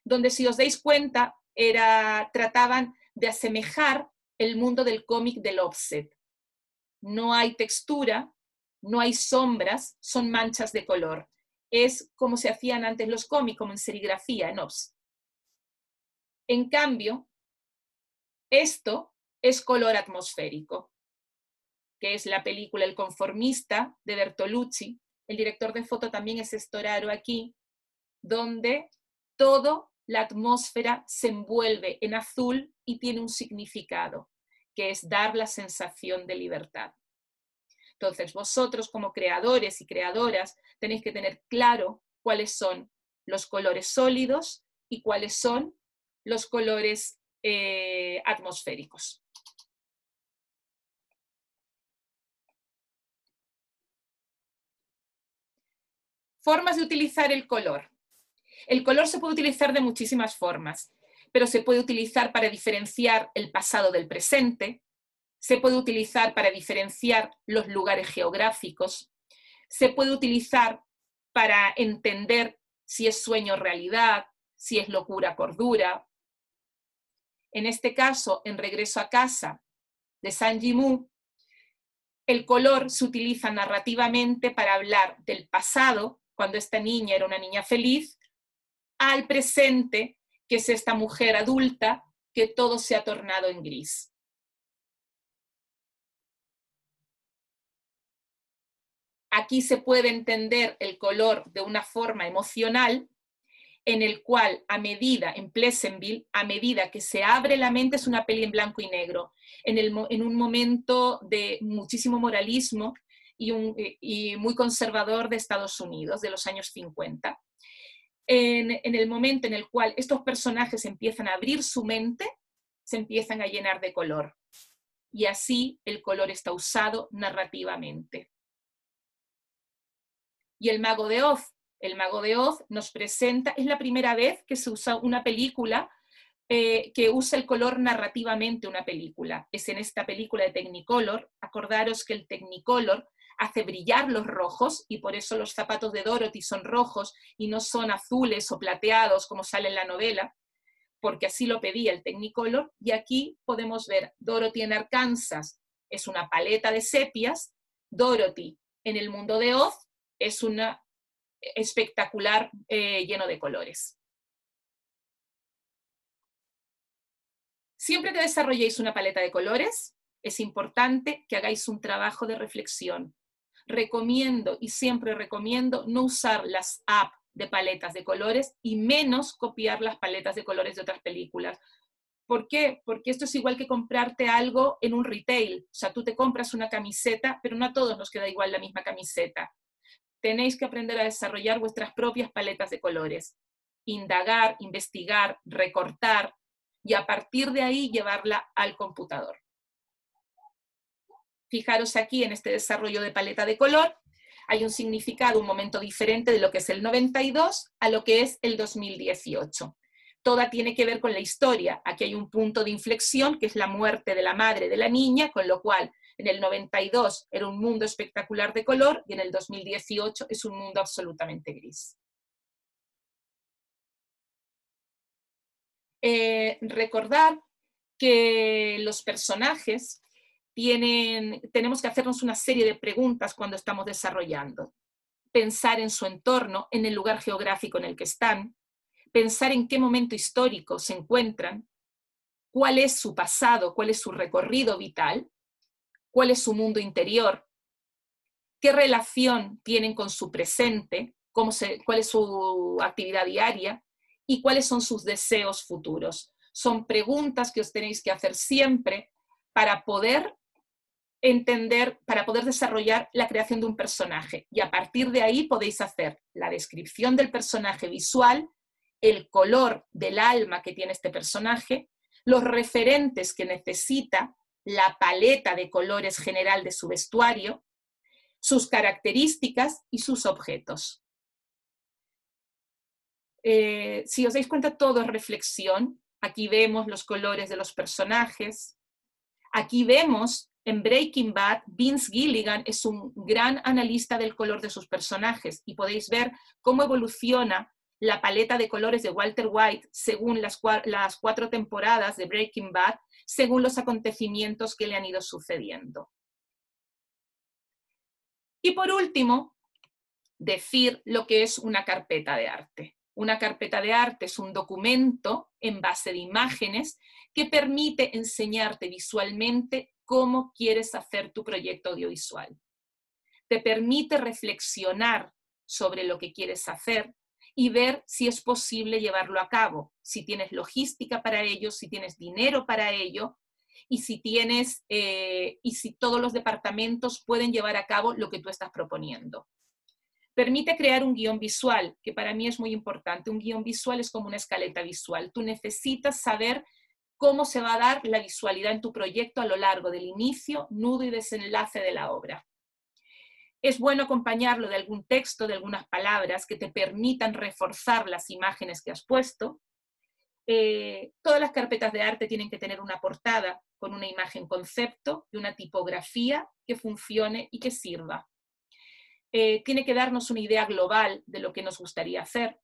donde, si os dais cuenta, trataban de asemejar el mundo del cómic del offset. No hay textura, no hay sombras, son manchas de color. Es como se hacían antes los cómics, como en serigrafía, en offset. En cambio, esto es color atmosférico, que es la película El conformista de Bertolucci. El director de foto también es Storaro aquí, donde toda la atmósfera se envuelve en azul y tiene un significado, que es dar la sensación de libertad. Entonces, vosotros como creadores y creadoras tenéis que tener claro cuáles son los colores sólidos y cuáles son los colores atmosféricos. Formas de utilizar el color. El color se puede utilizar de muchísimas formas, pero se puede utilizar para diferenciar el pasado del presente, se puede utilizar para diferenciar los lugares geográficos, se puede utilizar para entender si es sueño o realidad, si es locura o cordura. En este caso, en Regreso a casa, de Zhang Yimou, el color se utiliza narrativamente para hablar del pasado, cuando esta niña era una niña feliz, al presente, que es esta mujer adulta, que todo se ha tornado en gris. Aquí se puede entender el color de una forma emocional, en el cual en Pleasantville, a medida que se abre la mente, es una peli en blanco y negro, en un momento de muchísimo moralismo y muy conservador de Estados Unidos, de los años 50. En el momento en el cual estos personajes empiezan a abrir su mente, se empiezan a llenar de color. Y así el color está usado narrativamente. Y El Mago de Oz. El Mago de Oz nos presenta, es la primera vez que se usa una película que usa el color narrativamente una película. Es en esta película de Technicolor. Acordaros que el Technicolor hace brillar los rojos y por eso los zapatos de Dorothy son rojos y no son azules o plateados como sale en la novela, porque así lo pedía el Technicolor, y aquí podemos ver Dorothy en Arkansas, es una paleta de sepias, Dorothy en el mundo de Oz es una espectacular lleno de colores. Siempre que desarrolléis una paleta de colores, es importante que hagáis un trabajo de reflexión. Recomiendo, y siempre recomiendo, no usar las apps de paletas de colores y menos copiar las paletas de colores de otras películas. ¿Por qué? Porque esto es igual que comprarte algo en un retail. O sea, tú te compras una camiseta, pero no a todos nos queda igual la misma camiseta. Tenéis que aprender a desarrollar vuestras propias paletas de colores. Indagar, investigar, recortar, y a partir de ahí llevarla al computador. Fijaros aquí en este desarrollo de paleta de color, hay un significado, un momento diferente de lo que es el 92 a lo que es el 2018. Toda tiene que ver con la historia. Aquí hay un punto de inflexión, que es la muerte de la madre de la niña, con lo cual en el 92 era un mundo espectacular de color y en el 2018 es un mundo absolutamente gris. Recordar que los personajes tenemos que hacernos una serie de preguntas cuando estamos desarrollando. Pensar en su entorno, en el lugar geográfico en el que están, pensar en qué momento histórico se encuentran, cuál es su pasado, cuál es su recorrido vital, cuál es su mundo interior, qué relación tienen con su presente, cuál es su actividad diaria y cuáles son sus deseos futuros. Son preguntas que os tenéis que hacer siempre para poder entender, para poder desarrollar la creación de un personaje. Y a partir de ahí podéis hacer la descripción del personaje visual, el color del alma que tiene este personaje, los referentes que necesita, la paleta de colores general de su vestuario, sus características y sus objetos. Si os dais cuenta, todo es reflexión. Aquí vemos los colores de los personajes. Aquí vemos, en Breaking Bad, Vince Gilligan es un gran analista del color de sus personajes y podéis ver cómo evoluciona la paleta de colores de Walter White según las 4 temporadas de Breaking Bad, según los acontecimientos que le han ido sucediendo. Y por último, decir lo que es una carpeta de arte. Una carpeta de arte es un documento en base de imágenes que permite enseñarte visualmente cómo quieres hacer tu proyecto audiovisual. Te permite reflexionar sobre lo que quieres hacer y ver si es posible llevarlo a cabo, si tienes logística para ello, si tienes dinero para ello y si todos los departamentos pueden llevar a cabo lo que tú estás proponiendo. Permite crear un guión visual, que para mí es muy importante. Un guión visual es como una escaleta visual. Tú necesitas saber cómo se va a dar la visualidad en tu proyecto a lo largo del inicio, nudo y desenlace de la obra. Es bueno acompañarlo de algún texto, de algunas palabras que te permitan reforzar las imágenes que has puesto. Todas las carpetas de arte tienen que tener una portada con una imagen concepto y una tipografía que funcione y que sirva. Tiene que darnos una idea global de lo que nos gustaría hacer,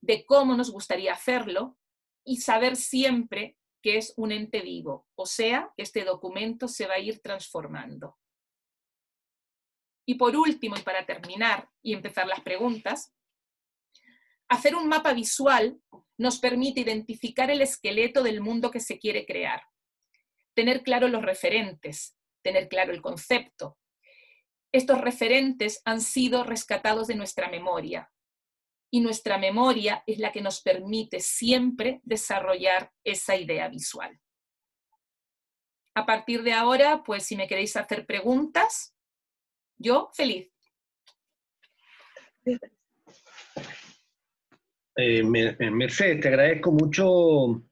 de cómo nos gustaría hacerlo y saber siempre que es un ente vivo, o sea, que este documento se va a ir transformando. Y por último, y para terminar y empezar las preguntas, hacer un mapa visual nos permite identificar el esqueleto del mundo que se quiere crear, tener claro los referentes, tener claro el concepto. Estos referentes han sido rescatados de nuestra memoria y nuestra memoria es la que nos permite siempre desarrollar esa idea visual. A partir de ahora, pues si me queréis hacer preguntas, yo feliz. Mercedes, te agradezco mucho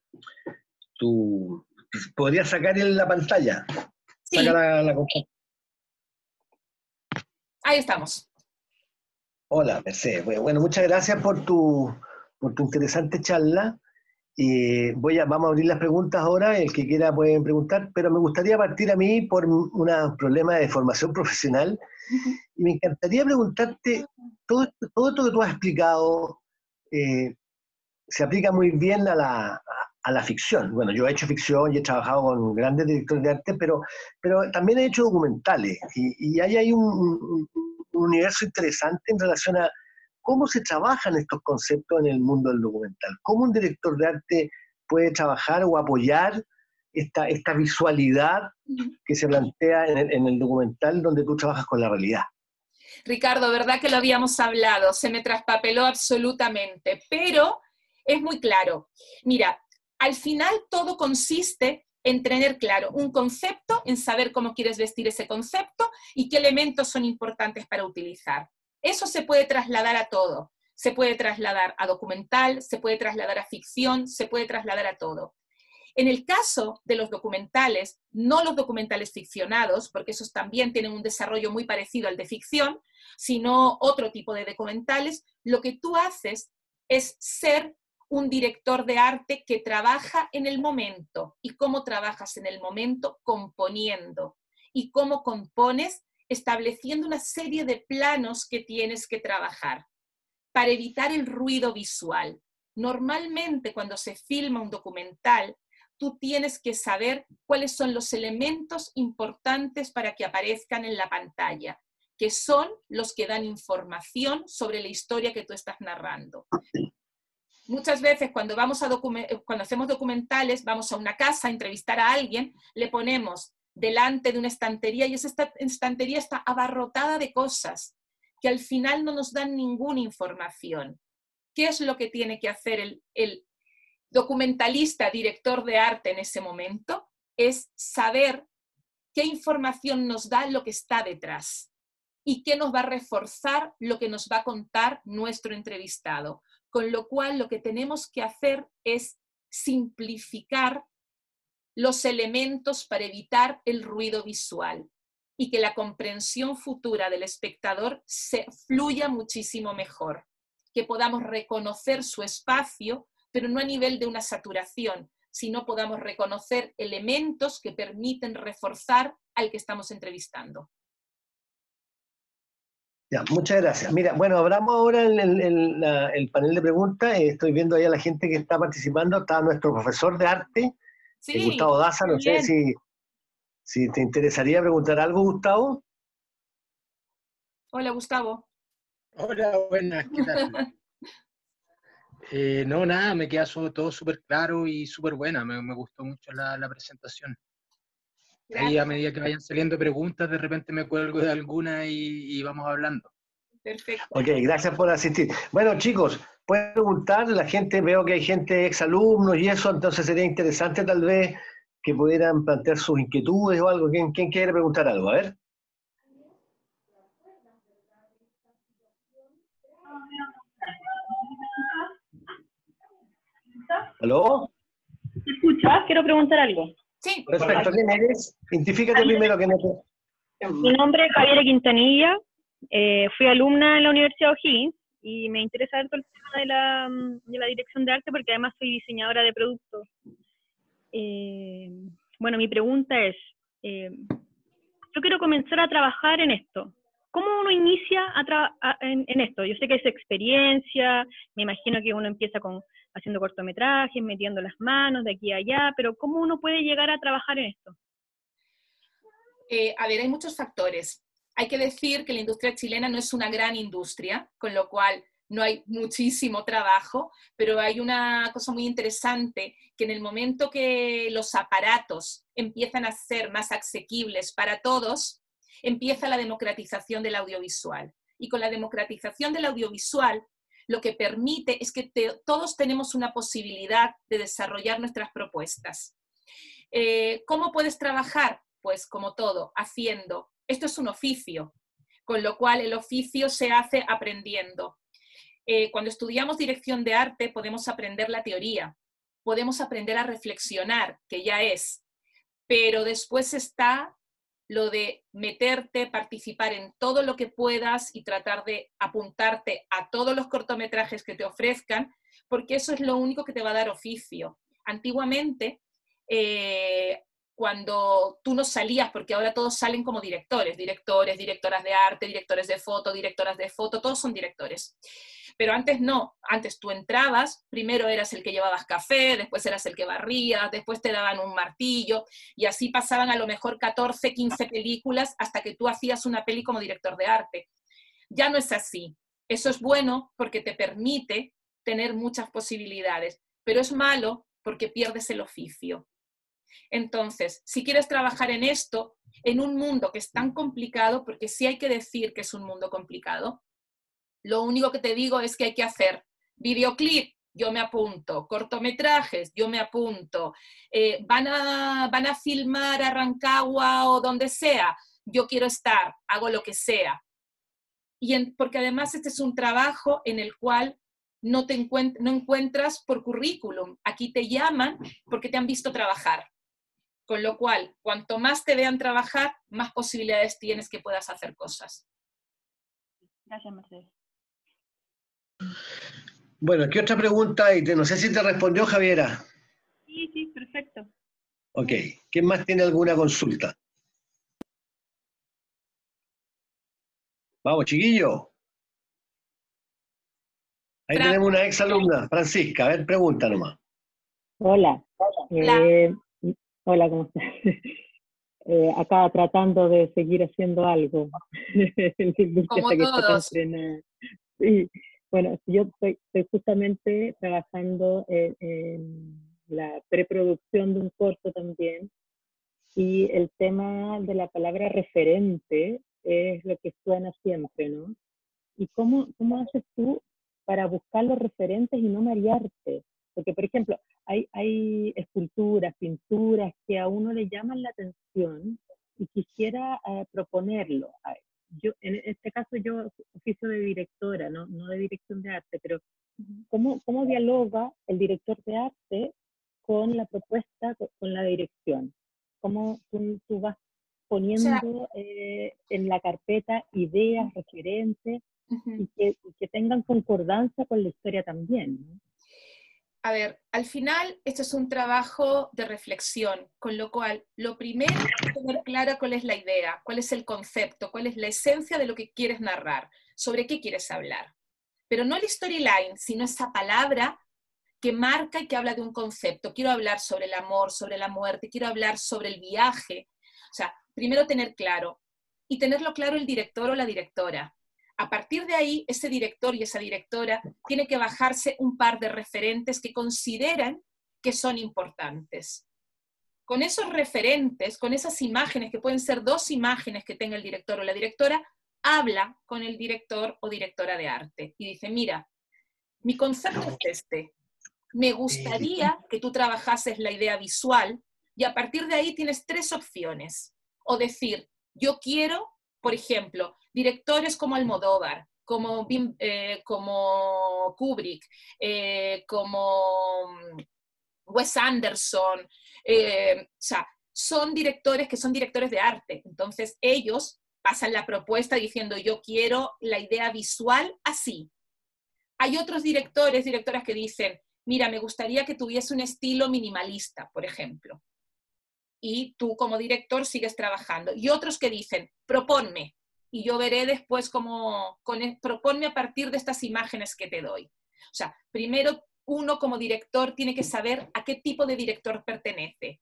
¿Podrías sacar la pantalla? Sí. Saca la... Ahí estamos. Hola, Mercedes. Bueno, muchas gracias por tu interesante charla. Vamos a abrir las preguntas ahora, el que quiera puede preguntar, pero me gustaría partir a mí por un problema de formación profesional y me encantaría preguntarte todo esto que tú has explicado, se aplica muy bien a la ficción. Bueno, yo he hecho ficción y he trabajado con grandes directores de arte, pero también he hecho documentales y ahí hay un universo interesante en relación a cómo se trabajan estos conceptos en el mundo del documental. ¿Cómo un director de arte puede trabajar o apoyar esta visualidad que se plantea en el documental donde tú trabajas con la realidad? Ricardo, ¿verdad que lo habíamos hablado? Se me traspapeló absolutamente, pero es muy claro. Mira, al final todo consiste en tener claro un concepto, en saber cómo quieres vestir ese concepto y qué elementos son importantes para utilizar. Eso se puede trasladar a todo. Se puede trasladar a documental, se puede trasladar a ficción, se puede trasladar a todo. En el caso de los documentales, no los documentales ficcionados, porque esos también tienen un desarrollo muy parecido al de ficción, sino otro tipo de documentales, lo que tú haces es ser un director de arte que trabaja en el momento. ¿Y cómo trabajas en el momento? Componiendo. ¿Y cómo compones? Estableciendo una serie de planos que tienes que trabajar para evitar el ruido visual. Normalmente cuando se filma un documental, tú tienes que saber cuáles son los elementos importantes para que aparezcan en la pantalla, que son los que dan información sobre la historia que tú estás narrando. Muchas veces cuando hacemos documentales, vamos a una casa a entrevistar a alguien, le ponemos delante de una estantería y esa estantería está abarrotada de cosas que al final no nos dan ninguna información. ¿Qué es lo que tiene que hacer el documentalista, director de arte en ese momento? Es saber qué información nos da lo que está detrás y qué nos va a reforzar lo que nos va a contar nuestro entrevistado. Con lo cual, lo que tenemos que hacer es simplificar los elementos para evitar el ruido visual y que la comprensión futura del espectador se fluya muchísimo mejor, que podamos reconocer su espacio, pero no a nivel de una saturación, sino podamos reconocer elementos que permiten reforzar al que estamos entrevistando. Ya, muchas gracias. Mira, bueno, abramos ahora el panel de preguntas. Estoy viendo ahí a la gente que está participando. Está nuestro profesor de arte, Sí, Gustavo Daza. No sé bien. si te interesaría preguntar algo, Gustavo. Hola, Gustavo. Hola, buenas, ¿qué tal? No, nada, me queda todo súper claro y súper buena, me gustó mucho la presentación. Gracias. Ahí a medida que vayan saliendo preguntas, de repente me cuelgo de alguna y vamos hablando. Perfecto. Ok, gracias por asistir. Bueno, chicos, pueden preguntar, la gente, veo que hay gente exalumnos y eso, entonces sería interesante tal vez que pudieran plantear sus inquietudes o algo. ¿Quién quiere preguntar algo? A ver. ¿Aló? ¿Me escuchas? Quiero preguntar algo. Sí. Perfecto, ¿quién eres? Identifícate primero que no te... Mi nombre es Javiera Quintanilla. Fui alumna en la Universidad de O'Higgins y me interesa todo el tema de la dirección de arte porque además soy diseñadora de productos. Bueno, mi pregunta es, yo quiero comenzar a trabajar en esto. ¿Cómo uno inicia en esto? Yo sé que es experiencia, me imagino que uno empieza haciendo cortometrajes, metiendo las manos de aquí a allá, pero ¿cómo uno puede llegar a trabajar en esto? A ver, hay muchos factores. Hay que decir que la industria chilena no es una gran industria, con lo cual no hay muchísimo trabajo, pero hay una cosa muy interesante, que en el momento que los aparatos empiezan a ser más asequibles para todos, empieza la democratización del audiovisual. Y con la democratización del audiovisual, lo que permite es que todos tenemos una posibilidad de desarrollar nuestras propuestas. ¿Cómo puedes trabajar? Pues como todo, haciendo. Esto es un oficio, con lo cual el oficio se hace aprendiendo. Cuando estudiamos dirección de arte podemos aprender la teoría, podemos aprender a reflexionar, que ya es, pero después está lo de meterte, participar en todo lo que puedas y tratar de apuntarte a todos los cortometrajes que te ofrezcan, porque eso es lo único que te va a dar oficio. Antiguamente, cuando tú no salías, porque ahora todos salen como directores, directoras de arte, directores de foto, directoras de foto, todos son directores. Pero antes no, antes tú entrabas, primero eras el que llevabas café, después eras el que barrías, después te daban un martillo, y así pasaban a lo mejor 14, 15 películas hasta que tú hacías una peli como director de arte. Ya no es así. Eso es bueno porque te permite tener muchas posibilidades, pero es malo porque pierdes el oficio. Entonces, si quieres trabajar en esto, en un mundo que es tan complicado, porque sí hay que decir que es un mundo complicado, lo único que te digo es que hay que hacer videoclip, yo me apunto, cortometrajes, yo me apunto, van a filmar a Rancagua o donde sea, yo quiero estar, hago lo que sea. Porque además este es un trabajo en el cual no encuentras por currículum, aquí te llaman porque te han visto trabajar. Con lo cual, cuanto más te vean trabajar, más posibilidades tienes que puedas hacer cosas. Gracias, Mercedes. Bueno, ¿qué otra pregunta hay? No sé si te respondió Javiera. Sí, sí, perfecto. Ok, ¿quién más tiene alguna consulta? Vamos, chiquillo. Ahí tenemos una ex alumna, Francisca. A ver, pregunta nomás. Hola. Hola, ¿cómo estás? Acá tratando de seguir haciendo algo. Como todos. Sí. Bueno, yo estoy justamente trabajando en la preproducción de un corto también, y el tema de la palabra referente es lo que suena siempre, ¿no? ¿Y cómo haces tú para buscar los referentes y no marearte? Porque, por ejemplo, hay esculturas, pinturas que a uno le llaman la atención y quisiera proponerlo. Yo, en este caso, yo oficio de directora, no de dirección de arte, pero ¿cómo dialoga el director de arte con la propuesta, con la dirección? ¿Cómo tú vas poniendo en la carpeta ideas, referentes, y que tengan concordancia con la historia también, ¿no? A ver, al final esto es un trabajo de reflexión, con lo cual lo primero es tener clara cuál es la idea, cuál es el concepto, cuál es la esencia de lo que quieres narrar, sobre qué quieres hablar. Pero no el storyline, sino esa palabra que marca y que habla de un concepto. Quiero hablar sobre el amor, sobre la muerte, quiero hablar sobre el viaje. O sea, primero tener claro, y tenerlo claro el director o la directora. A partir de ahí, ese director y esa directora tiene que bajarse un par de referentes que consideran que son importantes. Con esos referentes, con esas imágenes, que pueden ser 2 imágenes que tenga el director o la directora, habla con el director o directora de arte y dice, mira, mi concepto es este, me gustaría que tú trabajases la idea visual, y a partir de ahí tienes 3 opciones. O decir, yo quiero, por ejemplo, directores como Almodóvar, como Kubrick, como Wes Anderson, o sea, son directores que son directores de arte. Entonces ellos pasan la propuesta diciendo, yo quiero la idea visual así. Hay otros directores, directoras que dicen, mira, me gustaría que tuviese un estilo minimalista, por ejemplo. Y tú como director sigues trabajando. Y otros que dicen, proponme, y yo veré después cómo, proponme a partir de estas imágenes que te doy. O sea, primero uno como director tiene que saber a qué tipo de director pertenece.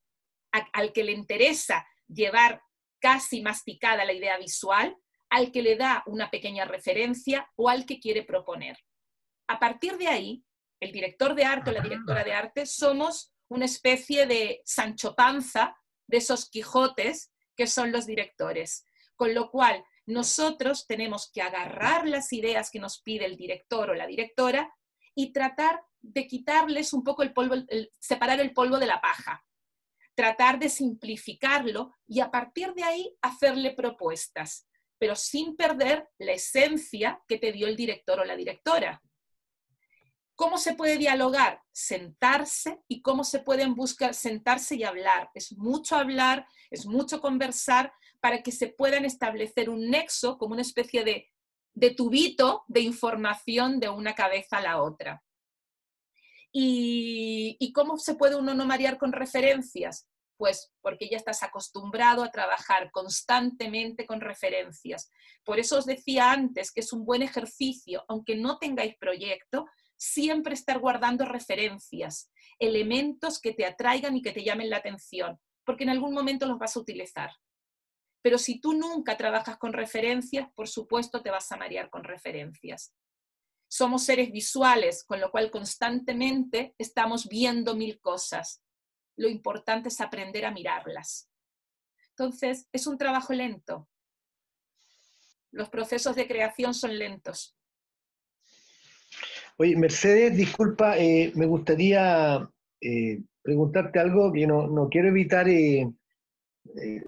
Al que le interesa llevar casi masticada la idea visual, al que le da una pequeña referencia o al que quiere proponer. A partir de ahí, el director de arte o la directora de arte somos una especie de Sancho Panza de esos Quijotes que son los directores. Con lo cual, nosotros tenemos que agarrar las ideas que nos pide el director o la directora y tratar de quitarles un poco el polvo, separar el polvo de la paja. Tratar de simplificarlo y a partir de ahí hacerle propuestas, pero sin perder la esencia que te dio el director o la directora. ¿Cómo se puede dialogar? Sentarse. ¿Y cómo se pueden buscar? Sentarse y hablar. Es mucho hablar, es mucho conversar para que se puedan establecer un nexo como una especie de tubito de información de una cabeza a la otra. ¿Y cómo se puede uno no marear con referencias? Pues porque ya estás acostumbrado a trabajar constantemente con referencias. Por eso os decía antes que es un buen ejercicio, aunque no tengáis proyecto, siempre estar guardando referencias, elementos que te atraigan y que te llamen la atención, porque en algún momento los vas a utilizar. Pero si tú nunca trabajas con referencias, por supuesto te vas a marear con referencias. Somos seres visuales, con lo cual constantemente estamos viendo 1000 cosas. Lo importante es aprender a mirarlas. Entonces, es un trabajo lento. Los procesos de creación son lentos. Oye, Mercedes, disculpa, me gustaría preguntarte algo que no quiero evitar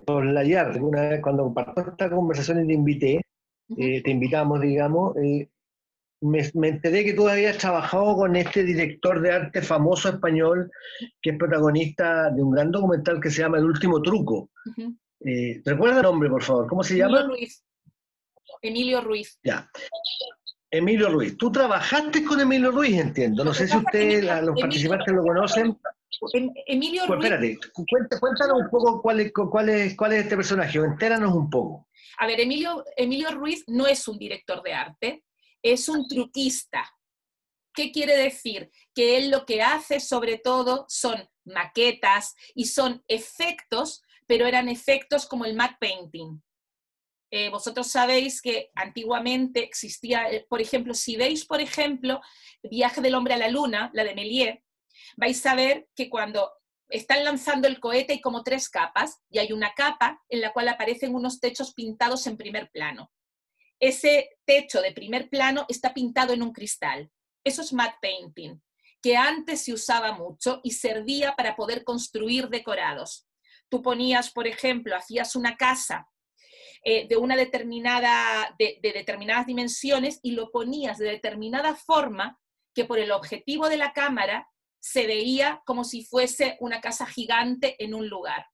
soslayar. Alguna vez cuando comparto esta conversación y te invitamos, digamos, me enteré que tú habías trabajado con este director de arte famoso español que es protagonista de un gran documental que se llama El Último Truco. ¿Recuerda el nombre, por favor? ¿Cómo se llama? Ruiz. Emilio Ruiz. Ya. Emilio Ruiz. Tú trabajaste con Emilio Ruiz, entiendo. No sé si ustedes, los participantes, lo conocen. Emilio Pues Ruiz. espérate, cuéntanos un poco cuál es este personaje, o entéranos un poco. A ver, Emilio Ruiz no es un director de arte, es un truquista. ¿Qué quiere decir? Que él lo que hace sobre todo son maquetas y son efectos, pero eran efectos como el matte painting. Vosotros sabéis que antiguamente existía, por ejemplo, si veis, por ejemplo, Viaje del hombre a la luna, la de Méliès, vais a ver que cuando están lanzando el cohete hay como 3 capas, y hay una capa en la cual aparecen unos techos pintados en primer plano. Ese techo de primer plano está pintado en un cristal. Eso es matte painting, que antes se usaba mucho y servía para poder construir decorados. Tú ponías, por ejemplo, hacías una casa de determinadas dimensiones y lo ponías de determinada forma que por el objetivo de la cámara se veía como si fuese una casa gigante en un lugar.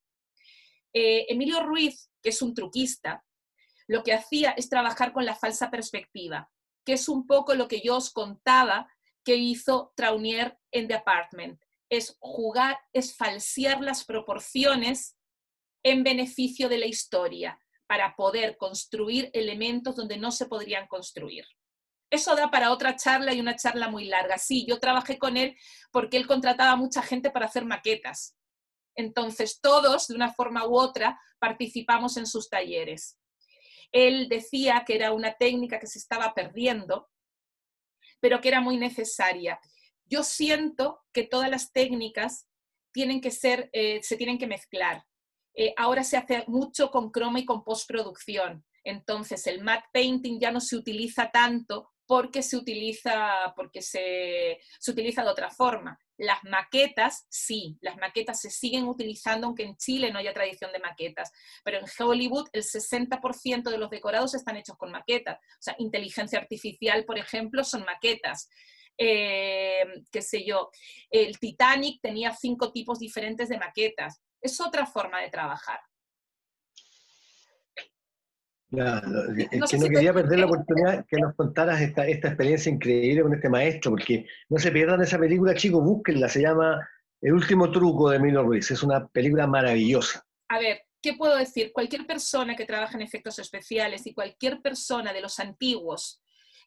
Emilio Ruiz, que es un truquista, lo que hacía es trabajar con la falsa perspectiva, que es un poco lo que yo os contaba que hizo Traunier en The Apartment. Es jugar, es falsear las proporciones en beneficio de la historia, para poder construir elementos donde no se podrían construir. Eso da para otra charla y una charla muy larga. Sí, yo trabajé con él porque él contrataba a mucha gente para hacer maquetas. Entonces todos, de una forma u otra, participamos en sus talleres. Él decía que era una técnica que se estaba perdiendo, pero que era muy necesaria. Yo siento que todas las técnicas tienen que ser, se tienen que mezclar. Ahora se hace mucho con croma y con postproducción. Entonces el matte painting ya no se utiliza tanto porque se utiliza de otra forma. Las maquetas, sí, las maquetas se siguen utilizando, aunque en Chile no haya tradición de maquetas, pero en Hollywood el 60% de los decorados están hechos con maquetas. O sea, inteligencia artificial, por ejemplo, son maquetas. Qué sé yo, el Titanic tenía 5 tipos diferentes de maquetas. Es otra forma de trabajar. Claro, No que sé no si quería perder la oportunidad que nos contaras esta experiencia increíble con este maestro, porque no se pierdan esa película, chicos, búsquenla, se llama El Último Truco de Emilio Ruiz, es una película maravillosa. A ver, ¿qué puedo decir? Cualquier persona que trabaja en efectos especiales y cualquier persona de los antiguos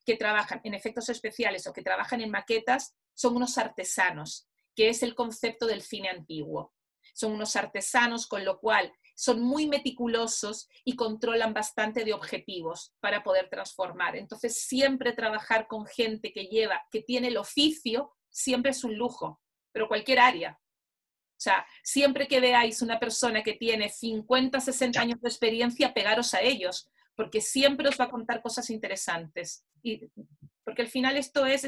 que trabajan en efectos especiales o que trabajan en maquetas son unos artesanos, que es el concepto del cine antiguo. Son unos artesanos, con lo cual son muy meticulosos y controlan bastante de objetivos para poder transformar. Entonces, siempre trabajar con gente que tiene el oficio, siempre es un lujo, pero cualquier área. O sea, siempre que veáis una persona que tiene 50, 60 años de experiencia, pegaros a ellos, porque siempre os va a contar cosas interesantes. Porque al final esto es,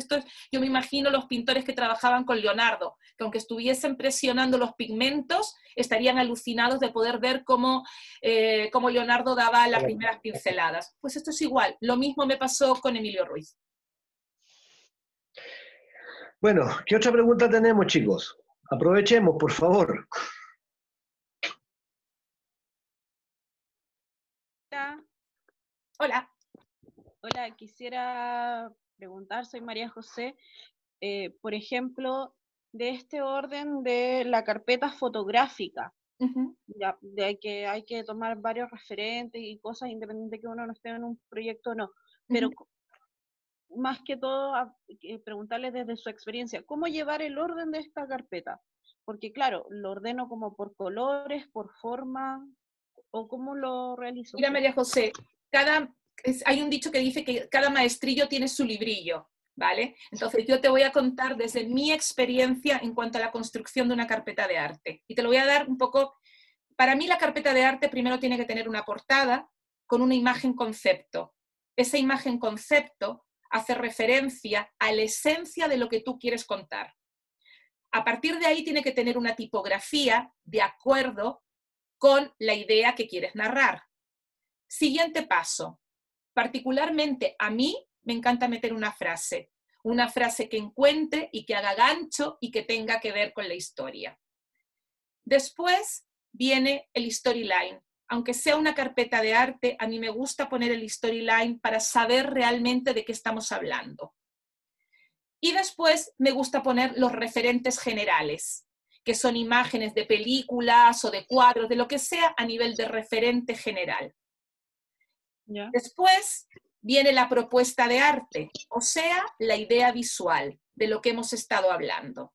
yo me imagino los pintores que trabajaban con Leonardo, que aunque estuviesen presionando los pigmentos, estarían alucinados de poder ver cómo Leonardo daba las primeras pinceladas. Pues esto es igual, lo mismo me pasó con Emilio Ruiz. Bueno, ¿qué otra pregunta tenemos, chicos? Aprovechemos, por favor. Hola. Hola, quisiera preguntar, soy María José, por ejemplo, de este orden de la carpeta fotográfica, Ya, hay que tomar varios referentes y cosas, independiente de que uno no esté en un proyecto o no. Pero más que todo, preguntarle desde su experiencia, ¿cómo llevar el orden de esta carpeta? Porque claro, lo ordeno como por colores, por forma, o cómo lo realizo. Mira, María José, hay un dicho que dice que cada maestrillo tiene su librillo, ¿vale? Entonces yo te voy a contar desde mi experiencia en cuanto a la construcción de una carpeta de arte. Y te lo voy a dar un poco. Para mí la carpeta de arte primero tiene que tener una portada con una imagen concepto. Esa imagen concepto hace referencia a la esencia de lo que tú quieres contar. A partir de ahí tiene que tener una tipografía de acuerdo con la idea que quieres narrar. Siguiente paso. Particularmente a mí me encanta meter una frase que encuentre y que haga gancho y que tenga que ver con la historia. Después viene el storyline. Aunque sea una carpeta de arte, a mí me gusta poner el storyline para saber realmente de qué estamos hablando. Y después me gusta poner los referentes generales, que son imágenes de películas o de cuadros, de lo que sea a nivel de referente general. ¿Ya? Después viene la propuesta de arte, o sea, la idea visual de lo que hemos estado hablando.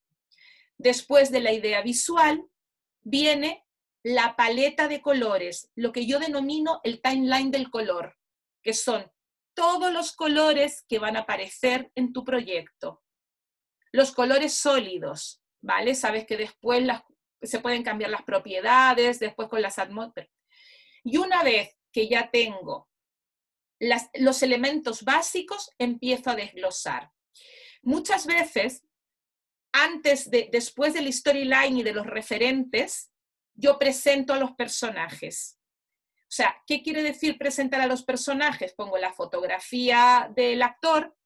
Después de la idea visual viene la paleta de colores, lo que yo denomino el timeline del color, que son todos los colores que van a aparecer en tu proyecto. Los colores sólidos, ¿vale? Sabes que después se pueden cambiar las propiedades, después con las atmósferas. Y una vez que ya tengo los elementos básicos, empiezo a desglosar. Muchas veces, después del storyline y de los referentes, yo presento a los personajes. O sea, ¿qué quiere decir presentar a los personajes? Pongo la fotografía del actor,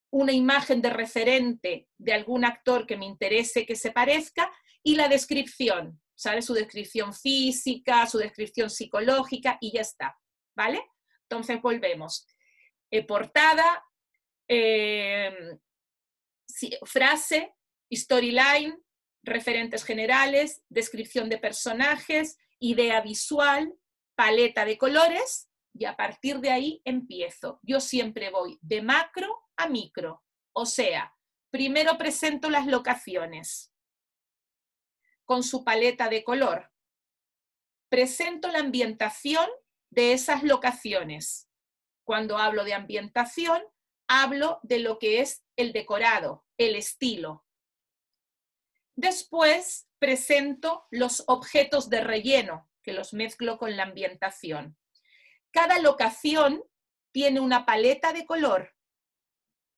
una imagen de referente de algún actor que me interese que se parezca y la descripción, ¿sabes? Su descripción física, su descripción psicológica y ya está, ¿vale? Entonces volvemos. Portada, frase, storyline, referentes generales, descripción de personajes, idea visual, paleta de colores, y a partir de ahí empiezo. Yo siempre voy de macro a micro, o sea, primero presento las locaciones con su paleta de color. Presento la ambientación de esas locaciones. Cuando hablo de ambientación, hablo de lo que es el decorado, el estilo. Después presento los objetos de relleno, que los mezclo con la ambientación. Cada locación tiene una paleta de color.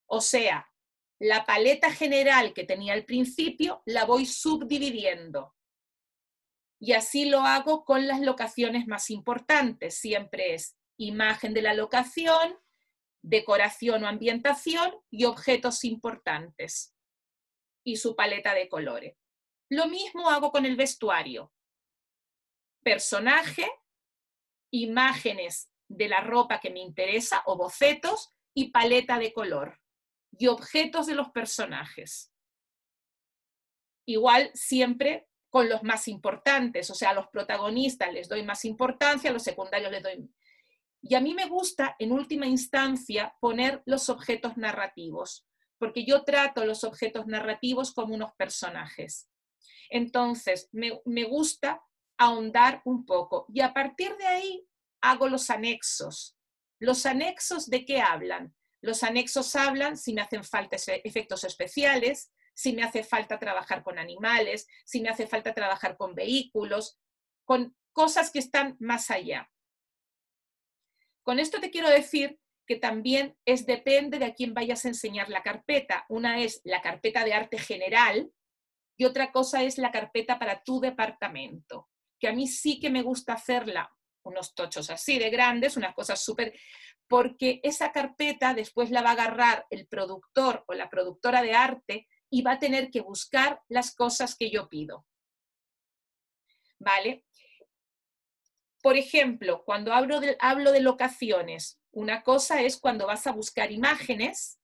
O sea, la paleta general que tenía al principio la voy subdividiendo. Y así lo hago con las locaciones más importantes. Siempre es imagen de la locación, decoración o ambientación y objetos importantes. Y su paleta de colores. Lo mismo hago con el vestuario. Personaje, imágenes de la ropa que me interesa o bocetos y paleta de color. Y objetos de los personajes. Igual siempre con los más importantes, o sea, a los protagonistas les doy más importancia, a los secundarios les doy... Y a mí me gusta, en última instancia, poner los objetos narrativos, porque yo trato los objetos narrativos como unos personajes. Entonces, me gusta ahondar un poco. Y a partir de ahí hago los anexos. ¿Los anexos de qué hablan? Los anexos hablan si me hacen falta efectos especiales, si me hace falta trabajar con animales, si me hace falta trabajar con vehículos, con cosas que están más allá. Con esto te quiero decir que también depende de a quién vayas a enseñar la carpeta. Una es la carpeta de arte general y otra cosa es la carpeta para tu departamento, que a mí sí que me gusta hacerla, unos tochos así de grandes, unas cosas súper... porque esa carpeta después la va a agarrar el productor o la productora de arte y va a tener que buscar las cosas que yo pido. ¿Vale? Por ejemplo, cuando hablo de locaciones, una cosa es cuando vas a buscar imágenes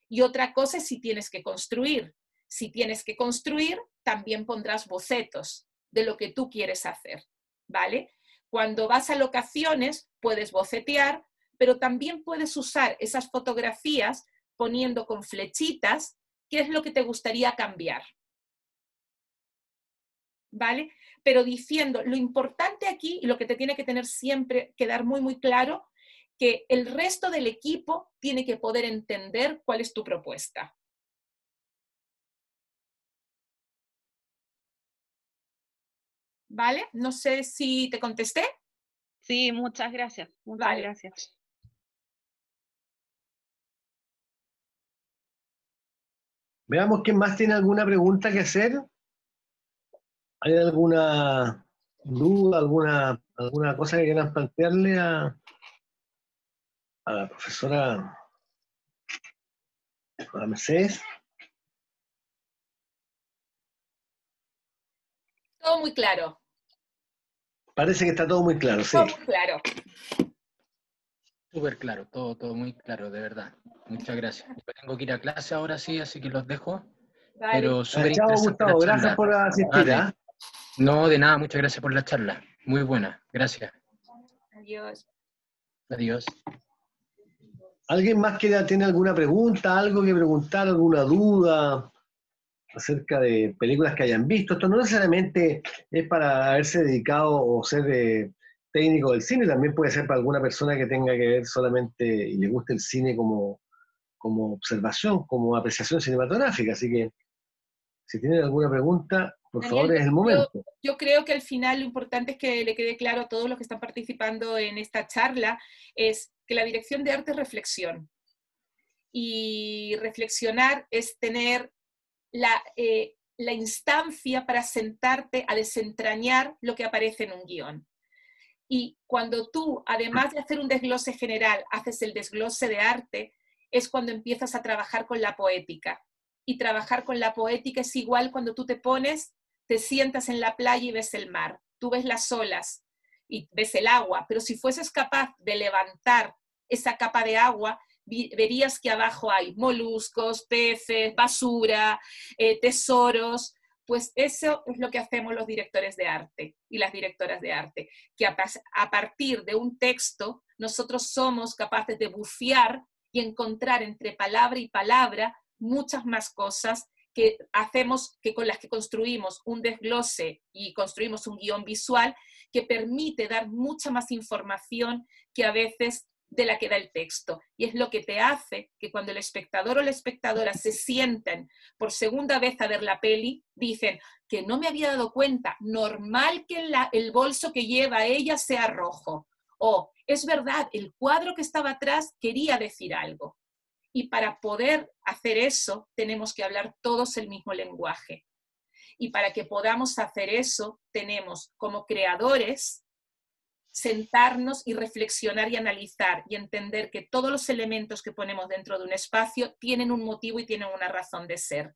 y otra cosa es si tienes que construir. Si tienes que construir, también pondrás bocetos. de lo que tú quieres hacer, ¿vale? Cuando vas a locaciones puedes bocetear, pero también puedes usar esas fotografías poniendo con flechitas qué es lo que te gustaría cambiar, ¿vale? Pero diciendo, lo importante aquí, y lo que te tiene que tener siempre, quedar muy, muy claro, que el resto del equipo tiene que poder entender cuál es tu propuesta. ¿Vale? No sé si te contesté. Sí, muchas gracias. Muchas Vale. gracias. Veamos quién más tiene alguna pregunta que hacer. ¿Hay alguna duda, alguna cosa que quieran plantearle a la profesora, a Mercedes? Todo muy claro. Parece que está todo muy claro, sí. Todo muy claro. Súper claro, todo muy claro, de verdad. Muchas gracias. Yo tengo que ir a clase ahora sí, así que los dejo. Vale. Pero súper Chao, interesante la Gustavo. charla. Gracias por asistir. Vale. No, de nada, muchas gracias por la charla. Muy buena, gracias. Adiós. Adiós. ¿Alguien más que tiene alguna pregunta, algo que preguntar, alguna duda acerca de películas que hayan visto? Esto no necesariamente es para haberse dedicado o ser técnico del cine, también puede ser para alguna persona que tenga que ver solamente y le guste el cine como observación, como apreciación cinematográfica. Así que si tienen alguna pregunta, por Daniel, favor, es el momento. yo creo que al final lo importante es que le quede claro a todos los que están participando en esta charla, es que la dirección de arte es reflexión. Y reflexionar es tener la instancia para sentarte a desentrañar lo que aparece en un guión. Y cuando tú, además de hacer un desglose general, haces el desglose de arte, es cuando empiezas a trabajar con la poética. Y trabajar con la poética es igual cuando tú te sientas en la playa y ves el mar. Tú ves las olas y ves el agua, pero si fueses capaz de levantar esa capa de agua, verías que abajo hay moluscos, peces, basura, tesoros. Pues eso es lo que hacemos los directores de arte y las directoras de arte, que a partir de un texto nosotros somos capaces de bucear y encontrar entre palabra y palabra muchas más cosas que hacemos, que con las que construimos un desglose y construimos un guión visual que permite dar mucha más información que a veces de la que da el texto. Y es lo que te hace que cuando el espectador o la espectadora se sienten por segunda vez a ver la peli, dicen que no me había dado cuenta, normal que el bolso que lleva ella sea rojo. O, es verdad, el cuadro que estaba atrás quería decir algo. Y para poder hacer eso, tenemos que hablar todos el mismo lenguaje. Y para que podamos hacer eso, tenemos como creadores sentarnos y reflexionar y analizar y entender que todos los elementos que ponemos dentro de un espacio tienen un motivo y tienen una razón de ser.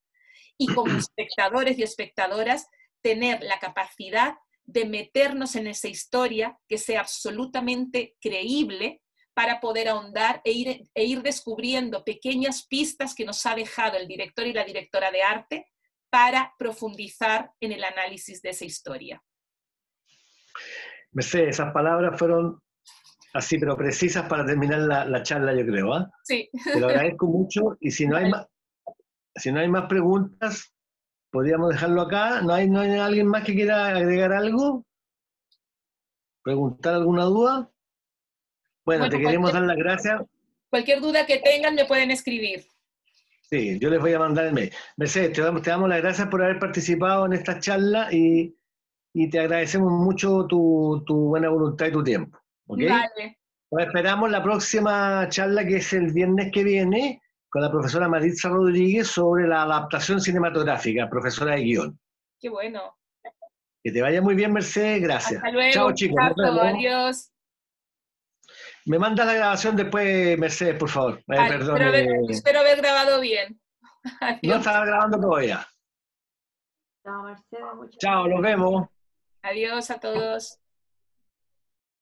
Y como espectadores y espectadoras, tener la capacidad de meternos en esa historia que sea absolutamente creíble para poder ahondar e ir descubriendo pequeñas pistas que nos ha dejado el director y la directora de arte para profundizar en el análisis de esa historia. Mercedes, esas palabras fueron así, pero precisas para terminar la charla, yo creo. ¿Eh? Sí. Te lo agradezco mucho y si no hay más preguntas, podríamos dejarlo acá. ¿No hay alguien más que quiera agregar algo? ¿Preguntar alguna duda? Bueno, te queremos dar las gracias. Cualquier duda que tengan me pueden escribir. Sí, yo les voy a mandar el mail. Mercedes, te damos las gracias por haber participado en esta charla y te agradecemos mucho tu buena voluntad y tu tiempo. ¿Okay? Vale. Pues esperamos la próxima charla, que es el viernes que viene, con la profesora Maritza Rodríguez sobre la adaptación cinematográfica, profesora de guión. Qué bueno. Que te vaya muy bien, Mercedes. Gracias. Hasta luego. Chao, chicos. Adiós. Me mandas la grabación después, Mercedes, por favor. Vale, Perdón. espero haber grabado bien. Adiós. No estaba grabando todavía. Chao, Mercedes. Chao, nos vemos. Adiós a todos.